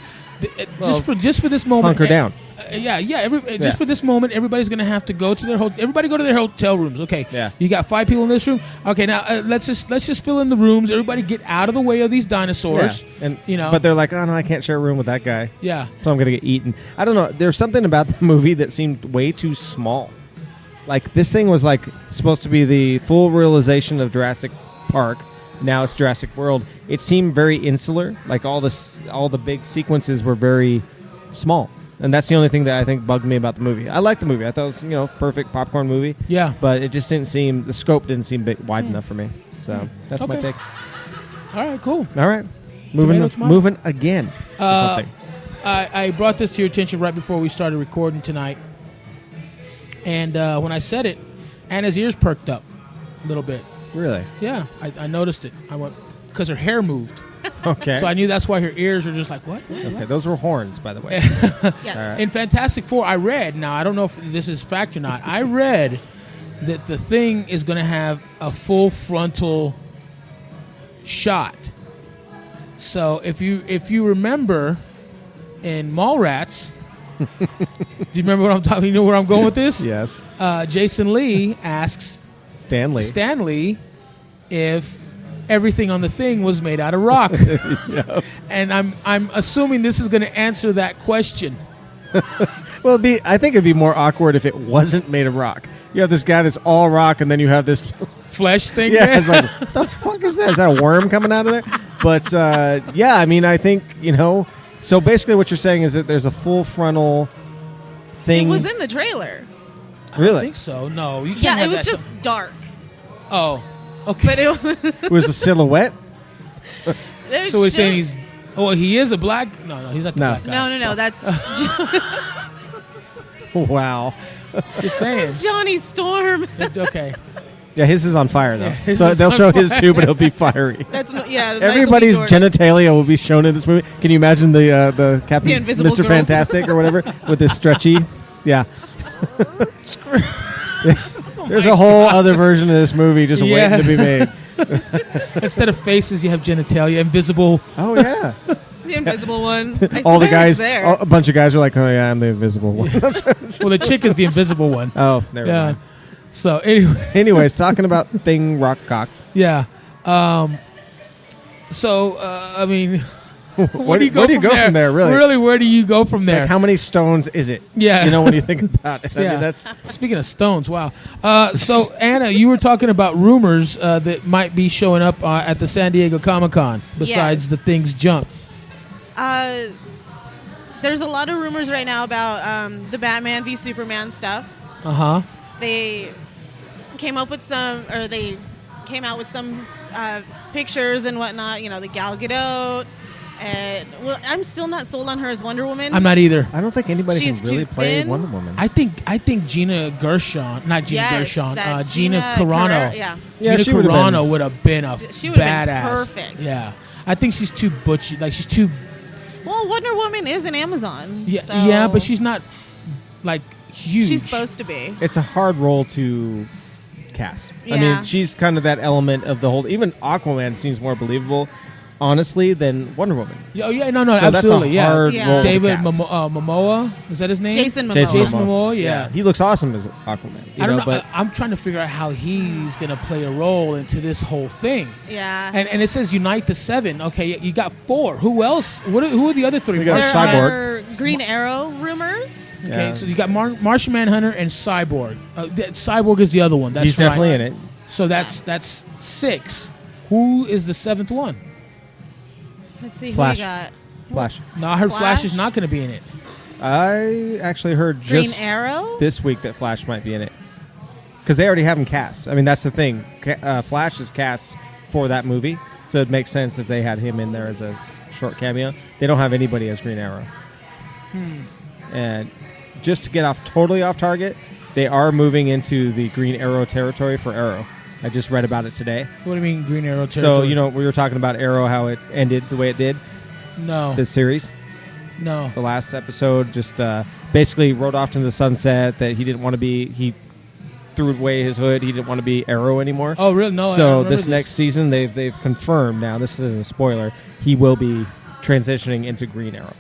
just for this moment, hunker down. Just for this moment, everybody's going to have to go to their everybody go to their hotel rooms. Okay. Yeah. You got 5 people in this room. Okay. Now let's just fill in the rooms. Everybody get out of the way of these dinosaurs. Yeah. And but they're like, oh no, I can't share a room with that guy. Yeah. So I'm going to get eaten. I don't know. There's something about the movie that seemed way too small. Like this thing was like supposed to be the full realization of Jurassic Park. Now it's Jurassic World. It seemed very insular. Like all the big sequences were very small. And that's the only thing that I think bugged me about the movie. I liked the movie. I thought it was, perfect popcorn movie. Yeah. But it just didn't seem, the scope didn't seem wide enough for me. So that's my take. All right, cool. All right. Moving again to something. I brought this to your attention right before we started recording tonight. And when I said it, Anna's ears perked up a little bit. Really? Yeah. I noticed it. I went, because her hair moved. Okay. So I knew that's why her ears are just like, what? Okay, those were horns, by the way. Yes. Right. In Fantastic Four, I read, now I don't know if this is fact or not, I read that the thing is going to have a full frontal shot. So if you remember in Mallrats, do you remember what I'm talking? You know where I'm going with this? Yes. Jason Lee asks Stanley if everything on the thing was made out of rock. Yep. And I'm assuming this is going to answer that question. Well, I think it'd be more awkward if it wasn't made of rock. You have this guy that's all rock, and then you have this flesh thing. Yeah, there? it's like, what the fuck is that? Is that a worm coming out of there? But I mean, I think So basically, what you're saying is that there's a full frontal thing. It was in the trailer. Really? I think so. No, you can't. Yeah, have it was that just dark. Oh, okay. But it was a silhouette. So we're saying he's. Oh, he is a black. No, he's not the black guy. No. That's Wow. Just saying. it's Johnny Storm. It's okay. Yeah, his is on fire though. Yeah, so they'll show his too, but it'll be fiery. That's Everybody's genitalia will be shown in this movie. Can you imagine the Captain, The Invisible Mr. Girls. Fantastic or whatever, with this stretchy? Yeah. There's a whole other version of this movie just waiting to be made. Instead of faces, you have genitalia, invisible. Oh yeah. The invisible one. All the guys, a bunch of guys are like, oh yeah, I'm the invisible one. Well, the chick is the invisible one. Oh, never mind. So anyway. Anyways, talking about thing rock cock. Yeah. So I mean, where do you go from there? Really, where do you go from there? Like, how many stones is it? Yeah. When you think about it. Yeah. I mean, that's speaking of stones. Wow. So Anna, you were talking about rumors that might be showing up at the San Diego Comic-Con. Besides the things jump. There's a lot of rumors right now about the Batman v Superman stuff. They came out with some pictures and whatnot. The Gal Gadot. Well, I'm still not sold on her as Wonder Woman. I'm not either. I don't think anybody She's can really too play thin. Wonder Woman. I think Gina Gershon, not Gina Gershon, Gina Carano. Yeah. Yeah, Gina she would've Carano would have been a She would've been badass. perfect. Yeah. I think she's too butchy. Like she's too. Well, Wonder Woman is an Amazon. Yeah, so yeah, but she's not like huge. she's supposed to be. It's a hard role to cast. I Yeah. mean, she's kind of that element of the whole. Even Aquaman seems more believable, honestly, than Wonder Woman. Oh yeah, no, So absolutely, that's a hard Yeah. role David to cast. Momoa, is that his name? Jason Momoa. Jason Momoa, yeah. He looks awesome as Aquaman. I don't know. but I'm trying to figure out how he's gonna play a role into this whole thing. Yeah. And it says unite the 7. Okay, you got 4. Who else? Who are the other 3? We got there Cyborg. are Green Arrow rumors. Okay, Yeah. so you got Martian Manhunter and Cyborg. Cyborg is the other one. That's he's right. definitely in it. So that's 6. Who is the 7th one? Let's see Flash. who we got. Flash. No, I heard Flash is Flash? not going to be in it. I actually heard Green just Arrow. this week that Flash might be in it because they already have him cast. I mean, that's the thing. Flash is cast for that movie, so it makes sense if they had him in there as a short cameo. They don't have anybody as Green Arrow. And just to get totally off target, they are moving into the Green Arrow territory for Arrow. I just read about it today. What do you mean Green Arrow So, territory? we were talking about Arrow, how it ended the way it did, No. this series. No. The last episode just basically rode off into the sunset that he didn't want to be, he threw away his hood, he didn't want to be Arrow anymore. Oh, really? No. I don't So remember this next season, they've confirmed, now this isn't a spoiler, he will be transitioning into Green Arrow.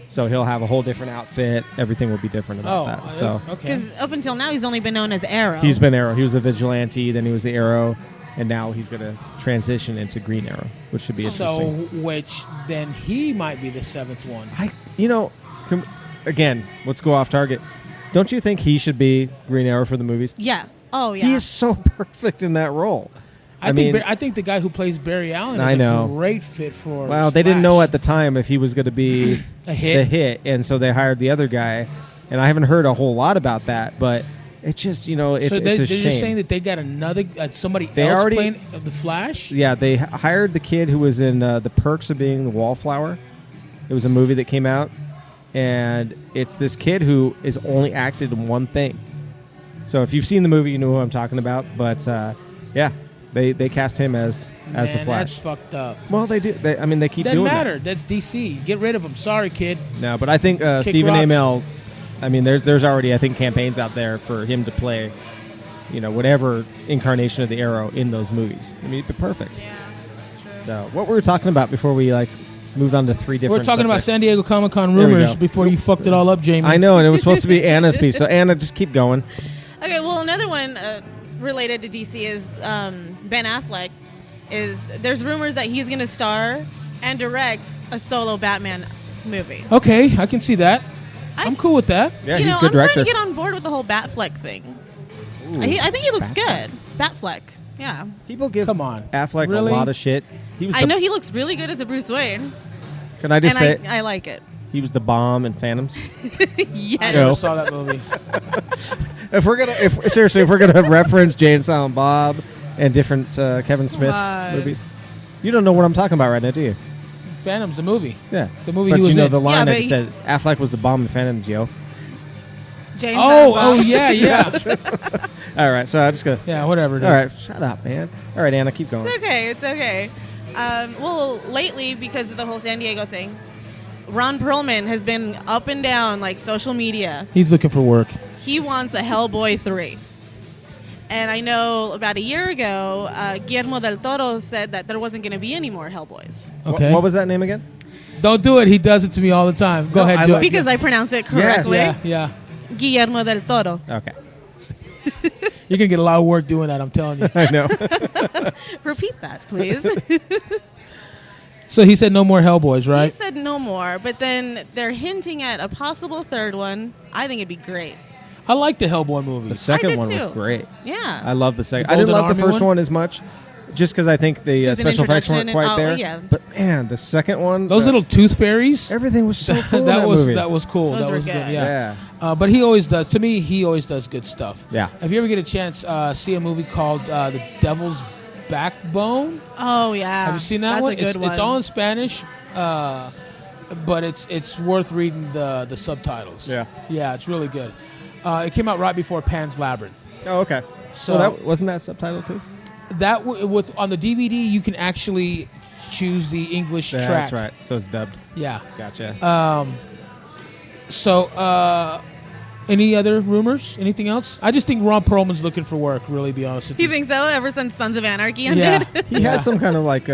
So he'll have a whole different outfit, everything will be different about that. So okay. Because up until now, he's only been known as Arrow. he's been Arrow, he was a vigilante, then he was the Arrow, and now he's going to transition into Green Arrow, which should be So, interesting. which then he might be the 7th one. Again, let's go off target. Don't you think he should be Green Arrow for the movies? Yeah. Oh, yeah. He is so perfect in that role. I think the guy who plays Barry Allen is I know. a great fit for. Well, they didn't know Flash. at the time if he was going to be A hit? the hit, and so they hired the other guy. And I haven't heard a whole lot about that, but it's just it's so it's a they're shame. just saying that they got another somebody They else already- playing the Flash. Yeah, they hired the kid who was in The Perks of Being the Wallflower. It was a movie that came out, and it's this kid who is only acted in one thing. So if you've seen the movie, you know who I'm talking about. But yeah, they cast him as the Man, Flash. that's fucked up. Well, they do. They keep Doesn't doing matter. That's DC. Get rid of him. Sorry, kid. that. No, but I think Stephen rocks. Amell. I mean, there's already campaigns out there for him to play, whatever incarnation of the Arrow in those movies. I mean, it'd be perfect. Yeah. So what were we talking about before we moved on to 3 different? We're talking about subjects? San Diego Comic-Con There we rumors go. before you fucked it all up, Jamie. I know, and it was supposed to be Anna's piece. So Anna, just keep going. Okay, well, another one related to DC is Ben Affleck. There's rumors that he's going to star and direct a solo Batman movie. Okay, I can see that. I'm cool with that. Yeah, you he's know, a good I'm director. starting to get on board with the whole Batfleck thing. I think he looks good. Batfleck. Yeah. People give Come on. Affleck Really? a lot of shit. He was. I know he looks really good as a Bruce Wayne. Can I just And say I like it. he was the bomb in Phantoms? Yes. I No. never saw that movie. if we're gonna reference Jay and Silent Bob and different Kevin Smith on. movies, you don't know what I'm talking about right now, do you? Phantom's the movie. Yeah, The movie but he was you know in. the line Yeah, that but said Affleck was the bomb in Phantoms, yo. Jane Oh, Silent yeah, Bob. yeah. All right, so I just go. Yeah, whatever. Dude. All right, shut up, man. All right, Anna, keep going. It's okay. It's okay. Well, lately, because of the whole San Diego thing, Ron Perlman has been up and down like social media. He's looking for work. He wants a Hellboy 3. And I know about a year ago, Guillermo del Toro said that there wasn't going to be any more Hellboys. Okay. What was that name again? Don't do it. He does it to me all the time. Go No, ahead, I do like- it. Because I pronounce it correctly. Yeah. Guillermo del Toro. Okay, You're going to get a lot of work doing that, I'm telling you. I know. Repeat that, please. So he said no more Hellboys, He right? said no more, but then they're hinting at a possible third one. I think it'd be great. I like the Hellboy The movies. second did one was too. great. Yeah. I love the second. The I didn't Golden love the Army first one? one as much, just because I think the There's an special effects weren't introduction quite and- there. yeah. But man, the second one, Those little tooth fairies. everything was so cool. in that was movie. that was cool. Those that were was good. good. Yeah. But he always does. To me, he always does good stuff. Yeah. If you ever get a chance, see a movie called The Devil's Backbone. Oh, yeah. Have you seen that That's one? a good one. It's all in Spanish, but it's worth reading the subtitles. Yeah. Yeah, it's really good. It came out right before Pan's Labyrinth. Oh, okay. So So that wasn't that subtitle too. that with on the DVD, you can actually choose the English track. That's right. So it's dubbed. Yeah. Gotcha. Any other rumors? Anything else? I just think Ron Perlman's looking for work, really, be honest with you. You think so? Ever since Sons of Anarchy ended? Yeah. He has some kind of like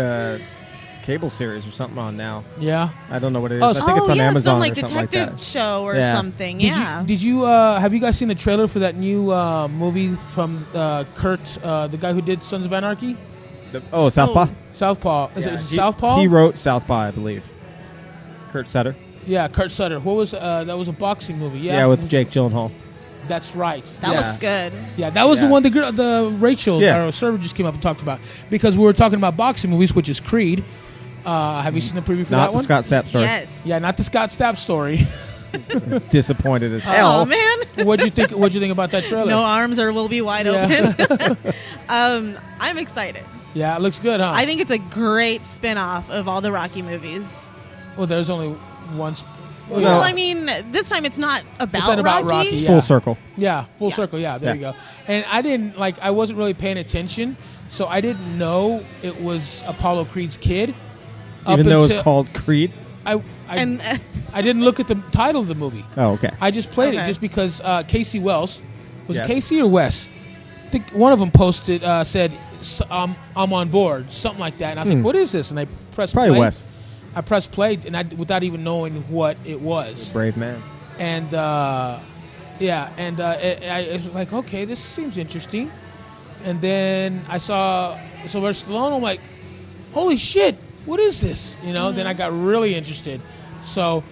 cable series or something on now. Yeah. I don't know what it is. Oh, I think it's on Amazon some like or something like detective that. show or Yeah. something. Did you have you guys seen the trailer for that new movie from Kurt, the guy who did Sons of Anarchy? Southpaw? Southpaw. Is Yeah, it Southpaw? He wrote Southpaw, I believe. Kurt Sutter. Yeah, Kurt Sutter. What was that? Was a boxing movie. Yeah, Yeah, with Jake Gyllenhaal. That's right. That was good. Yeah, that was the Yeah. one the Rachel, Yeah. our server, just came up and talked about, because we were talking about boxing movies, which is Creed. Have you seen the preview for Not that the one? Scott Stapp story. Yes. Yeah, not the Scott Stapp story. Disappointed as Oh hell. man. What'd you think? What'd you think about that trailer? No arms or will be wide Yeah. open. I'm excited. Yeah, it looks good, huh? I think it's a great spin-off of all the Rocky movies. Well, there's only one. Well, I mean, this time it's not about, not about Rocky, yeah. Full circle. Yeah, full Yeah. circle. Yeah, there Yeah. you go. And I wasn't really paying attention, so I didn't know it was Apollo Creed's kid. Even though it's until- called Creed. I And I didn't look at the title of the movie. Oh, okay. I just played it Okay. just because Casey Wells, was Yes. it Casey or Wes? I think one of them posted, said, I'm on board, something like that. And I was like, what is this? And I pressed Probably play. Wes. I pressed play, and without even knowing what it was. Brave man. And, it was like, okay, this seems interesting. And then I saw Sylvester Stallone. I'm like, holy shit, what is this? Then I got really interested. So,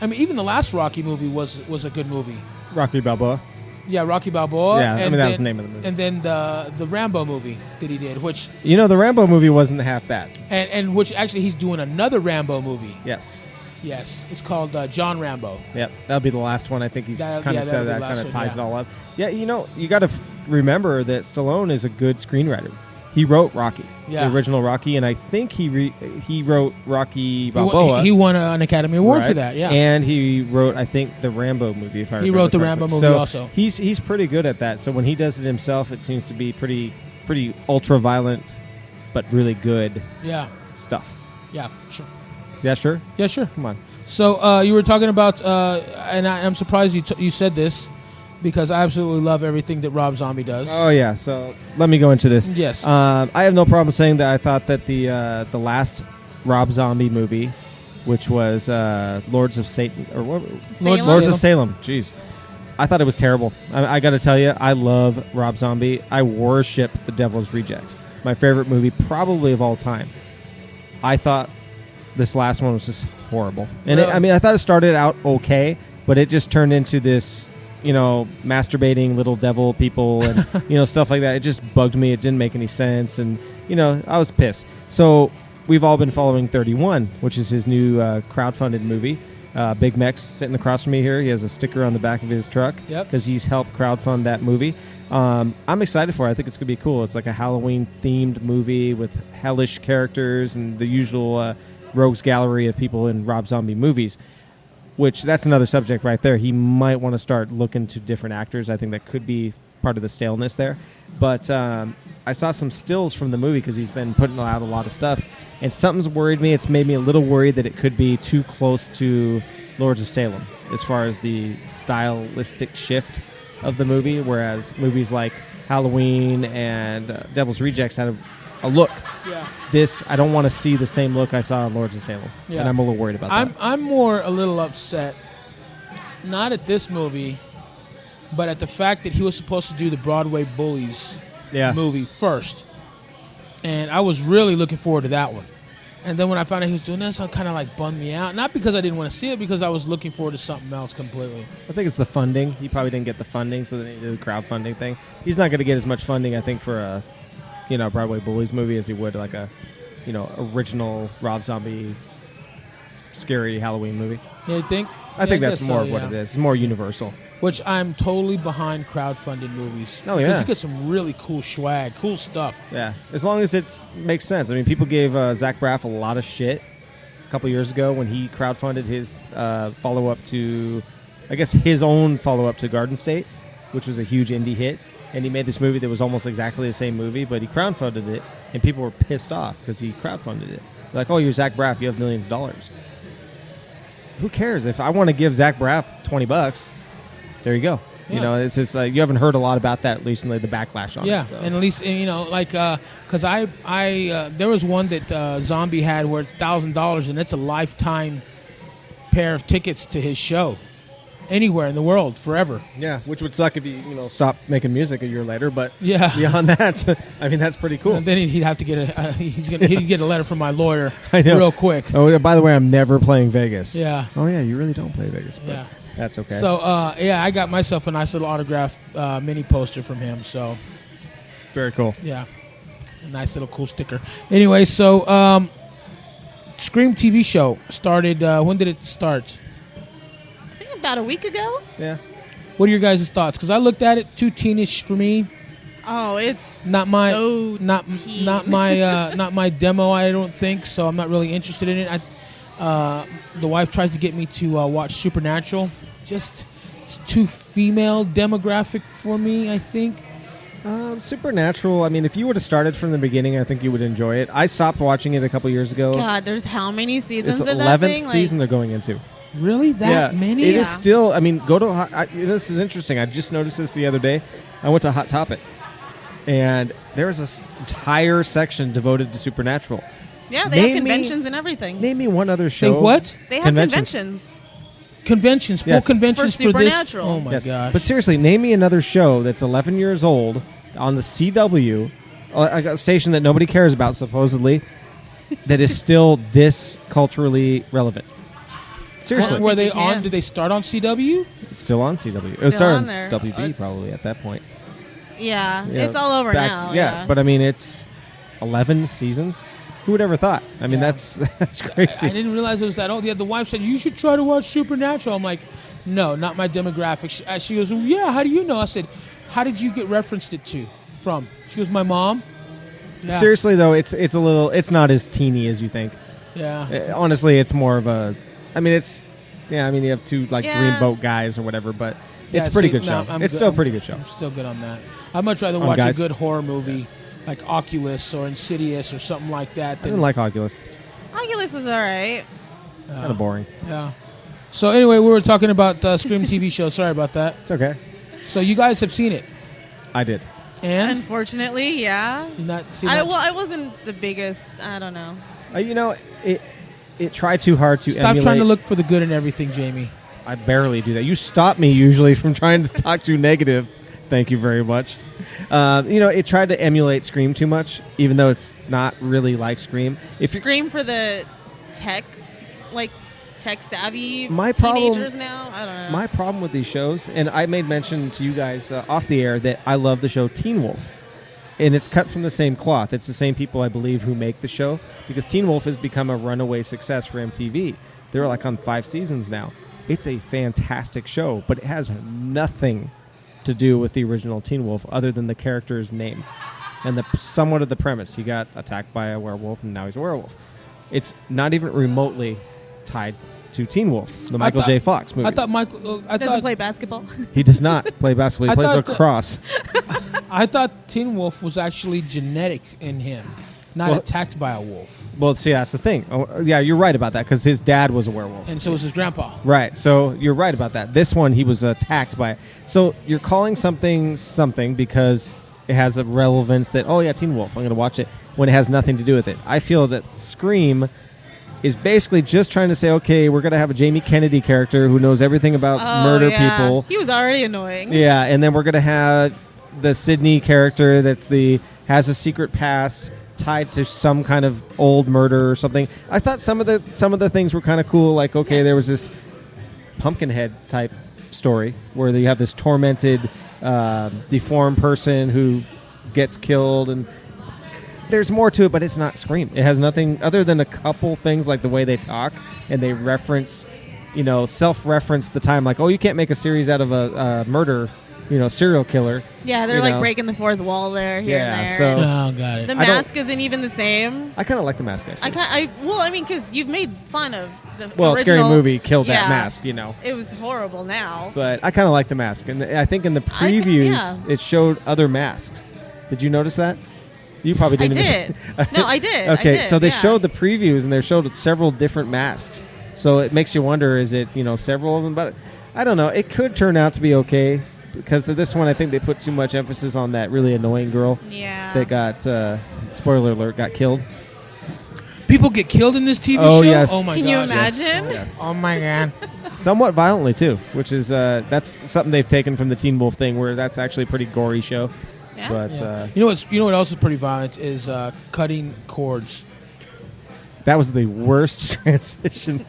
I mean, even the last Rocky movie was a good movie. Rocky Balboa. Yeah, Rocky Balboa. Yeah, I and mean, that was then- the name of the movie. And then the Rambo movie that he did, which The Rambo movie wasn't half bad. and which actually he's doing another Rambo movie. Yes. Yes, it's called John Rambo. Yep. That'll be the last one. I think he's kind yeah, of that'll said be that the last kind of one, ties yeah. it all up. Yeah, you got to remember that Stallone is a good screenwriter. He wrote Rocky, Yeah. the original Rocky, and I think he wrote Rocky Balboa. He won an Academy Award for right? that. Yeah, And he wrote, I think, the Rambo movie. If I remember wrote the correctly. Rambo movie So also. He's pretty good at that. So when he does it himself, it seems to be pretty ultra violent, but really good yeah, stuff. yeah, sure, Yeah, sure. yeah, sure. Come on. So you were talking about, and I'm surprised you said this, because I absolutely love everything that Rob Zombie does. Oh yeah. So let me go into this. Yes. I have no problem saying that I thought that the last Rob Zombie movie, which was Lords of Satan or what? Salem? Lords of Salem. Jeez. I thought it was terrible. I got to tell you, I love Rob Zombie. I worship The Devil's Rejects. My favorite movie probably of all time. I thought this last one was just horrible. And Really? I thought it started out okay, but it just turned into this, masturbating little devil people and, stuff like that. It just bugged me. It didn't make any sense. And, I was pissed. So we've all been following 31, which is his new crowdfunded movie. BigMex sitting across from me here. He has a sticker on the back of his truck Yep. because he's helped crowdfund that movie. I'm excited for it. I think it's going to be cool. It's like a Halloween-themed movie with hellish characters and the usual rogues gallery of people in Rob Zombie movies, which that's another subject right there. He might want to start looking to different actors. I think that could be part of the staleness there. But I saw some stills from the movie because he's been putting out a lot of stuff, and something's worried me. It's made me a little worried that it could be too close to Lords of Salem as far as the stylistic shift of the movie, whereas movies like Halloween and Devil's Rejects had a look. Yeah. This, I don't want to see the same look I saw in Lords of Salem, Yeah. and I'm a little worried about that. I'm more a little upset, not at this movie, but at the fact that he was supposed to do the Broadway Bullies Yeah. movie first, and I was really looking forward to that one. And then when I found out he was doing this, it kind of like bummed me out. Not because I didn't want to see it, because I was looking forward to something else completely. I think it's the funding. He probably didn't get the funding, so then he did the crowdfunding thing. He's not going to get as much funding, I think, for a Broadway Bullies movie as he would like a original Rob Zombie scary Halloween movie. Yeah, you think? I think that's guess more so, of what yeah. it is. It's more universal. Which I'm totally behind crowdfunded movies. Oh, Because yeah. you get some really cool swag, cool stuff. Yeah, as long as it makes sense. I mean, people gave Zach Braff a lot of shit a couple years ago when he crowdfunded his follow-up to, I guess, his own follow-up to Garden State, which was a huge indie hit. And he made this movie that was almost exactly the same movie, but he crowdfunded it, and people were pissed off because he crowdfunded it. Like, oh, you're Zach Braff, you have millions of dollars. Who cares? If I want to give Zach Braff $20, there you go. Yeah. You know, it's just you haven't heard a lot about that recently, the backlash on it. So. And at least, you know, like, because there was one that Zombie had where it's $1,000 and it's a lifetime pair of tickets to his show anywhere in the world forever. Yeah, which would suck if you stop making music a year later. But yeah, beyond that, I mean, that's pretty cool. And then he'd have to get he'd get a letter from my lawyer I know. real quick. Oh, yeah, by the way, I'm never playing Vegas. Yeah. Oh yeah, you really don't play Vegas. But Yeah. that's okay. So yeah, I got myself a nice little autographed mini poster from him. So very cool. yeah, a nice little cool sticker. Anyway, so Scream TV show started. When did it start? I think about a week ago. Yeah. What are your guys' thoughts? Because I looked at it, too teenish for me. Oh, it's Not my so not teen. not my not my demo. I don't think so. I'm not really interested in it. The wife tries to get me to watch Supernatural. Just it's too female demographic for me, I think. Supernatural, I mean, if you would have started from the beginning, I think you would enjoy it. I stopped watching it a couple years ago. God, there's how many seasons It's of that 11th thing? season they're going into. Really? That many? It is still, I mean, go to, this is interesting. I just noticed this the other day. I went to Hot Topic, and there's this entire section devoted to Supernatural. Yeah, they have conventions and everything. Name me one other show. They what? They have conventions. Conventions, full Yes. conventions For for this. Supernatural. Oh my Yes. gosh! But seriously, name me another show that's 11 years old on the CW, a station that nobody cares about, supposedly, that is still this culturally relevant. Seriously. Were they you can. on? Did they start on CW? It's still on CW. It Still started on there. WB probably at that point. Yeah, Yeah, it's all over back- now. Yeah, but I mean, it's 11 seasons. Who would ever thought? I mean, Yeah. that's crazy. I didn't realize it was that old. Yeah, the wife said you should try to watch Supernatural. I'm like, no, not my demographic. She goes, well, yeah. How do you know? I said, how did you get referenced it to? From? She goes, my mom. Yeah. Seriously though, it's a little. It's not as teeny as you think. Yeah. Honestly, it's more of a. I mean, it's. Yeah, I mean, you have two Yeah. dreamboat guys or whatever, but it's Yeah, a pretty see, good no, show. I'm It's good. still a pretty good show. I'm still good on that. I'd much rather On watch guys. a good horror movie like Oculus or Insidious or something like that. I Than, didn't like Oculus. Oculus is all right. Kind of boring. Yeah. So anyway, we were talking about Scream TV show. Sorry about that. It's okay. So you guys have seen it, I did. and Unfortunately, yeah. you not seen that? I wasn't the biggest. I don't know. It tried too hard to Stop emulate. trying to look for the good in everything, Jamie. I barely do that. You stop me usually from trying to talk too negative. Thank you very much. It tried to emulate Scream too much, even though it's not really like Scream. Scream for the tech savvy My problem- teenagers now. I don't know. My problem with these shows, and I made mention to you guys off the air that I love the show Teen Wolf. And it's cut from the same cloth. It's the same people, I believe, who make the show. Because Teen Wolf has become a runaway success for MTV. They're like on 5 seasons now. It's a fantastic show, but it has nothing to do with the original Teen Wolf other than the character's name and somewhat of the premise. He got attacked by a werewolf, and now he's a werewolf. It's not even remotely tied to Teen Wolf, the Michael thought- J. Fox movie. I thought Michael. I Doesn't thought play basketball. He does not play basketball. He I plays thought lacrosse. I thought Teen Wolf was actually genetic in him, not Well- attacked by a wolf. Well, see, that's the thing. Oh, yeah, you're right about that because his dad was a werewolf. And so was his grandpa. Right, so you're right about that. This one, he was attacked by it. So you're calling something because it has a relevance that, oh, yeah, Teen Wolf, I'm going to watch it, when it has nothing to do with it. I feel that Scream is basically just trying to say, okay, we're going to have a Jamie Kennedy character who knows everything about murder people. He was already annoying. Yeah, and then we're going to have the Sydney character has a secret past tied to some kind of old murder or something. I thought some of the things were kind of cool. Like, okay, there was this Pumpkinhead type story where you have this tormented, deformed person who gets killed, and there's more to it, but it's not Scream. It has nothing other than a couple things like the way they talk, and they reference, self-reference the time. Like, oh, you can't make a series out of a murder, serial killer. Yeah, they're like breaking the fourth wall there, here and there. so Oh, got it. The mask isn't even the same. I kind of like the mask. Actually. Because you've made fun of the Well, original. Scary Movie killed that Yeah. mask, It was horrible now. But I kind of like the mask, and I think in the previews yeah. it showed other masks. Did you notice that? You probably I didn't. did. No, I did. Okay, I did, so they yeah. showed the previews and they showed several different masks. So it makes you wonder: is it several of them? But I don't know. It could turn out to be okay because of this one. I think they put too much emphasis on that really annoying girl Yeah. that got spoiler alert got killed. People get killed in this TV Oh, show? yes. Oh, my Can God. you yes. imagine? Yes. Oh, my God. Somewhat violently too, which is that's something they've taken from the Teen Wolf thing, where that's actually a pretty gory show. Yeah. But Yeah. You know what else is pretty violent is cutting cords. that was the worst transition.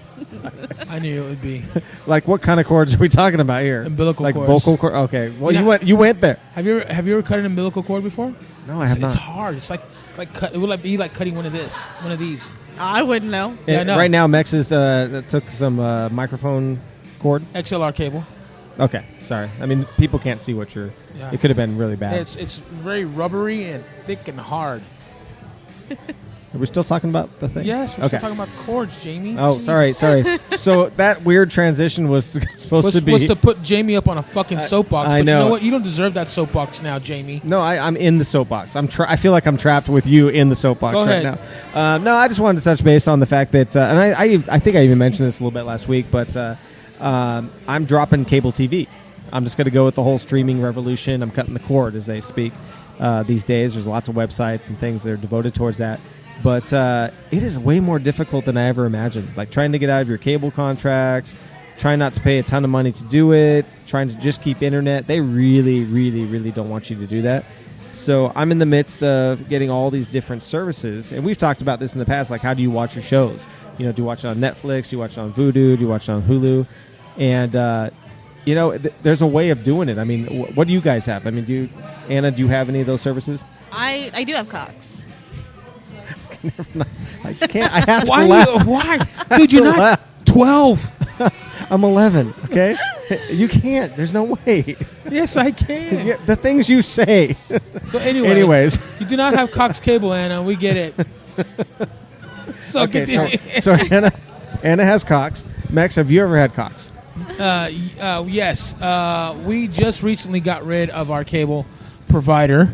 I knew it would be. Like, what kind of cords are we talking about here? Umbilical like cords. vocal cord. Okay, well You know- you went there. Have you ever cut an umbilical cord before? No, I have It's not. hard. It's like cut. It would be like cutting one of these. I wouldn't know. Yeah, I know. Right now, Mex is took some microphone cord. XLR cable. Okay, sorry. I mean, people can't see what you're. Yeah. It could have been really bad. It's very rubbery and thick and hard. Are we still talking about the thing? Yes, we're Okay. still talking about cords, Jamie. Oh, Jesus. sorry. So that weird transition was supposed to be. Was to put Jamie up on a fucking soapbox. I But know. you know what? You don't deserve that soapbox now, Jamie. No, I'm in the soapbox. I feel like I'm trapped with you in the soapbox Go right ahead. now. No, I just wanted to touch base on the fact that, and I think I even mentioned this a little bit last week, but I'm dropping cable TV. I'm just going to go with the whole streaming revolution. I'm cutting the cord, as they speak, these days. There's lots of websites and things that are devoted towards that. But it is way more difficult than I ever imagined. Like trying to get out of your cable contracts, trying not to pay a ton of money to do it, trying to just keep internet. They really, really, really don't want you to do that. So I'm in the midst of getting all these different services. And we've talked about this in the past, like how do you watch your shows? Do you watch it on Netflix? Do you watch it on Vudu? Do you watch it on Hulu? And, there's a way of doing it. I mean, what do you guys have? I mean, Anna, do you have any of those services? I do have Cox. I just can't. I have to Why? laugh. Why, dude? You're not laugh. 12. I'm 11, okay? You can't. There's no way. Yes, I can. Yeah, the things you say. So anyway, Anyways. you do not have Cox Cable, Anna. We get it. So Okay, continue. so Anna has Cox. Max, have you ever had Cox? Yes. We just recently got rid of our cable provider,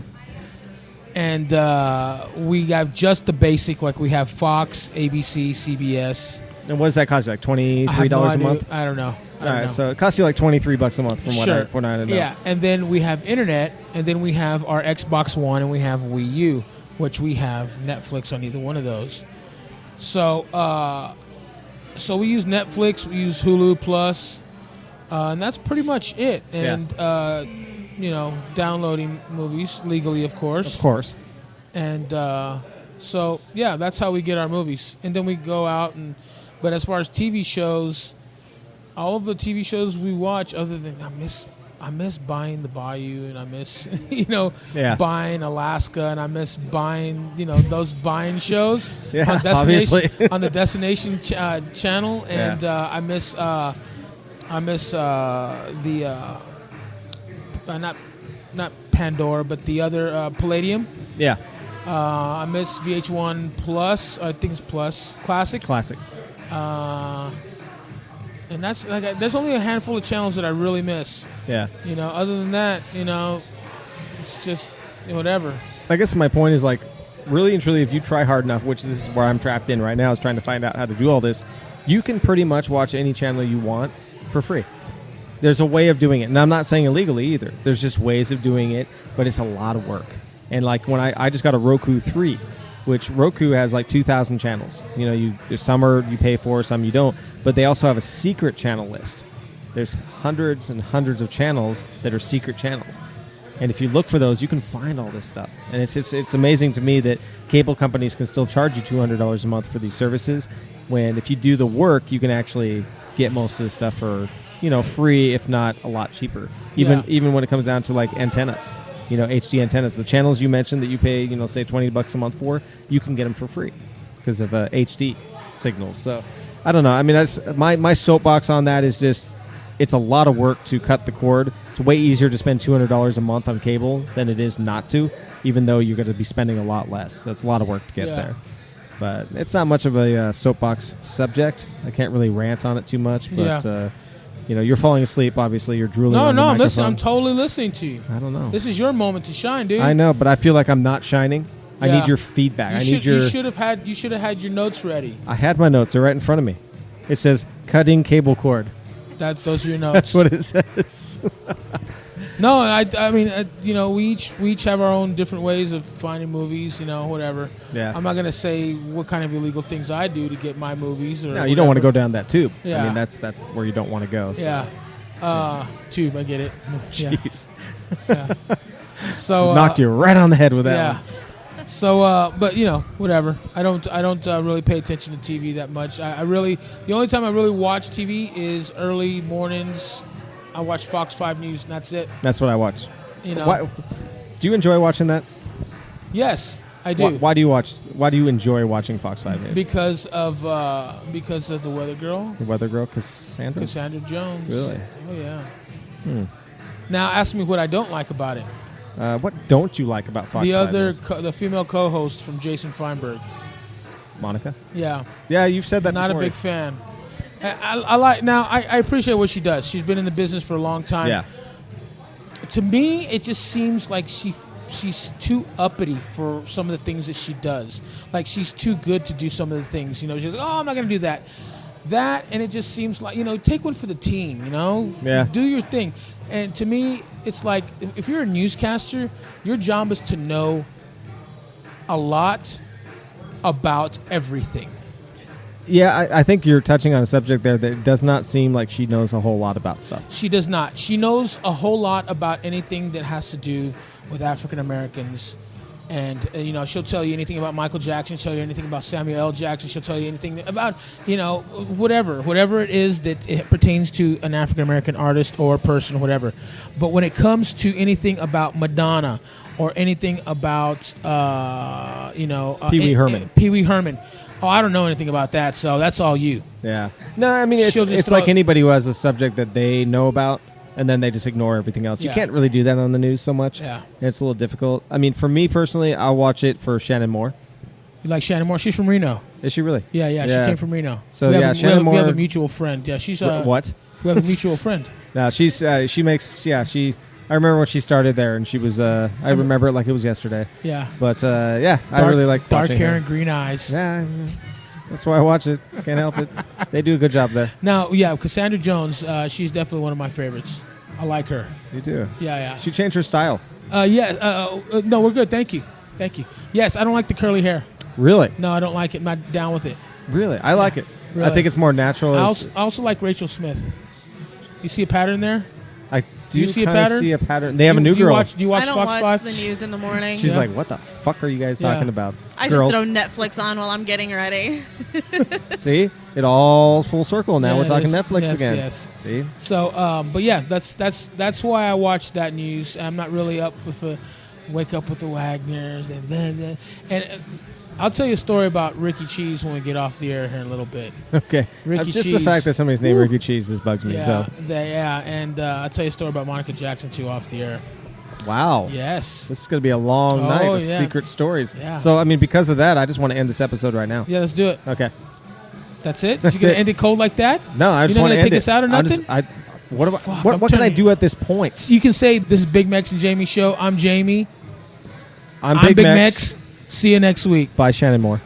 and we have just the basic. Like we have Fox, ABC, CBS. And what does that cost you? Like $23 I have no a idea. month? I don't know. I All don't right, know. so it costs you like $23 a month from Sure. what I know. Yeah, and then we have internet, and then we have our Xbox One, and we have Wii U, which we have Netflix on either one of those. So, so we use Netflix, we use Hulu Plus, and that's pretty much it. And downloading movies legally, of course. Of course. And so, yeah, that's how we get our movies. And then we go out and, but as far as TV shows, all of the TV shows we watch, other than I miss buying the Bayou, and I miss buying Alaska, and I miss buying those buying shows Yeah, on Destination obviously. on the Destination channel, and I miss the not Pandora, but the other Palladium. Yeah. I miss VH1 Plus. I think it's Plus Classic. Classic. And that's like there's only a handful of channels that I really miss. Yeah. Other than that, it's just whatever. I guess my point is like, really and truly, if you try hard enough, which this is where I'm trapped in right now, is trying to find out how to do all this, you can pretty much watch any channel you want for free. There's a way of doing it. And I'm not saying illegally either. There's just ways of doing it, but it's a lot of work. And like when I just got a Roku 3, which Roku has like 2,000 channels. There's some you pay for, some you don't. But they also have a secret channel list. There's hundreds and hundreds of channels that are secret channels. And if you look for those, you can find all this stuff. And it's amazing to me that cable companies can still charge you $200 a month for these services, when if you do the work, you can actually get most of the stuff for free, if not a lot cheaper. Even when it comes down to like antennas. HD antennas. The channels you mentioned that you pay, say $20 a month for, you can get them for free because of HD signals. So, I don't know. I mean, that's my soapbox on that is just, it's a lot of work to cut the cord. It's way easier to spend $200 a month on cable than it is not to, even though you're going to be spending a lot less. So it's a lot of work to get there. But it's not much of a soapbox subject. I can't really rant on it too much, but... you're falling asleep. Obviously, you're drooling. No, on the I'm microphone. listening. I'm totally listening to you. I don't know. This is your moment to shine, dude. I know, but I feel like I'm not shining. I need your feedback. You should have had your notes ready. I had my notes. They're right in front of me. It says cutting cable cord. Those are your notes. That's what it says. No, I mean, we each have our own different ways of finding movies, whatever. Yeah. I'm not gonna say what kind of illegal things I do to get my movies. Or no, you don't want to go down that tube. Yeah. I mean, that's where you don't want to go. So. Yeah. Tube, I get it. Yeah. Jeez. Yeah. So knocked you right on the head with that one. So, but whatever. I don't really pay attention to TV that much. The only time I really watch TV is early mornings. I watch Fox 5 News, and that's it. That's what I watch. Why, do you enjoy watching that? Yes, I do. Why do you enjoy watching Fox 5 News? Because of the Weather Girl. The Weather Girl, Cassandra Jones. Really? Oh yeah. Now ask me what I don't like about it. What don't you like about Fox 5 News? The female co-host from Jason Feinberg. Monica? Yeah. Yeah, you've said that Not before. a big fan. I appreciate what she does. She's been in the business for a long time. Yeah. To me, it just seems like she's too uppity for some of the things that she does. Like she's too good to do some of the things. She's like, oh, I'm not going to do that. And it just seems like, take one for the team, Yeah. Do your thing. And to me, it's like if you're a newscaster, your job is to know a lot about everything. Yeah, I think you're touching on a subject there that does not seem like she knows a whole lot about stuff. She does not. She knows a whole lot about anything that has to do with African Americans. And, she'll tell you anything about Michael Jackson. She'll tell you anything about Samuel L. Jackson. She'll tell you anything about, whatever it is that it pertains to an African American artist or person, whatever. But when it comes to anything about Madonna or anything about, Pee Wee Herman. Pee Wee Herman. Oh, I don't know anything about that, so that's all you. Yeah. No, I mean, it's like anybody who has a subject that they know about, and then they just ignore everything else. You can't really do that on the news so much. Yeah. It's a little difficult. I mean, for me personally, I'll watch it for Shannon Moore. You like Shannon She's from Reno. Is she really? Yeah. She came from Reno. So, Shannon Moore. We have a mutual friend. Yeah, she's... what? We have a mutual friend. No, she makes... Yeah, she... I remember when she started there, and she was... I remember it like it was yesterday. Yeah. But, I really like dark watching hair her. and green eyes. Yeah, that's why I watch it. I can't help it. They do a good job there. Now, yeah, Cassandra Jones, she's definitely one of my favorites. I like her. You do? Yeah. She changed her style. No, we're good. Thank you. Yes, I don't like the curly hair. Really? No, I don't like it. I'm not down with it. Really? I like it. Really? I think it's more natural. I also like Rachel Smith. You see a pattern there? I do you see a kinda pattern? see a pattern. They have a new girl. Do you watch I don't Fox watch 5? the news in the morning. She's like, what the fuck are you guys talking about? I Girls. just throw Netflix on while I'm getting ready. See? It all full circle now. Yeah, We're talking it is. Netflix Yes, again. yes. See? So, but yeah, that's why I watch that news. I'm not really up with Wake Up with the Wagners and blah, blah. And I'll tell you a story about Ricky Cheese when we get off the air here in a little bit. Okay. Ricky Just Cheese. the fact that somebody's named Ricky Cheese just bugs me. And I'll tell you a story about Monica Jackson too off the air. Wow. Yes. This is going to be a long night of secret stories. Yeah. So, I mean, because of that, I just want to end this episode right now. Yeah, let's do it. Okay. That's it? That's You gonna it. end it cold like that? No, I just want to You're not end gonna take us out or nothing? Fuck, I'm what can I turning- do at this point? You can say this is BigMex and Jamie Show. I'm Jamie. I'm I'm BigMex. See you next week. Bye, Shannon Moore.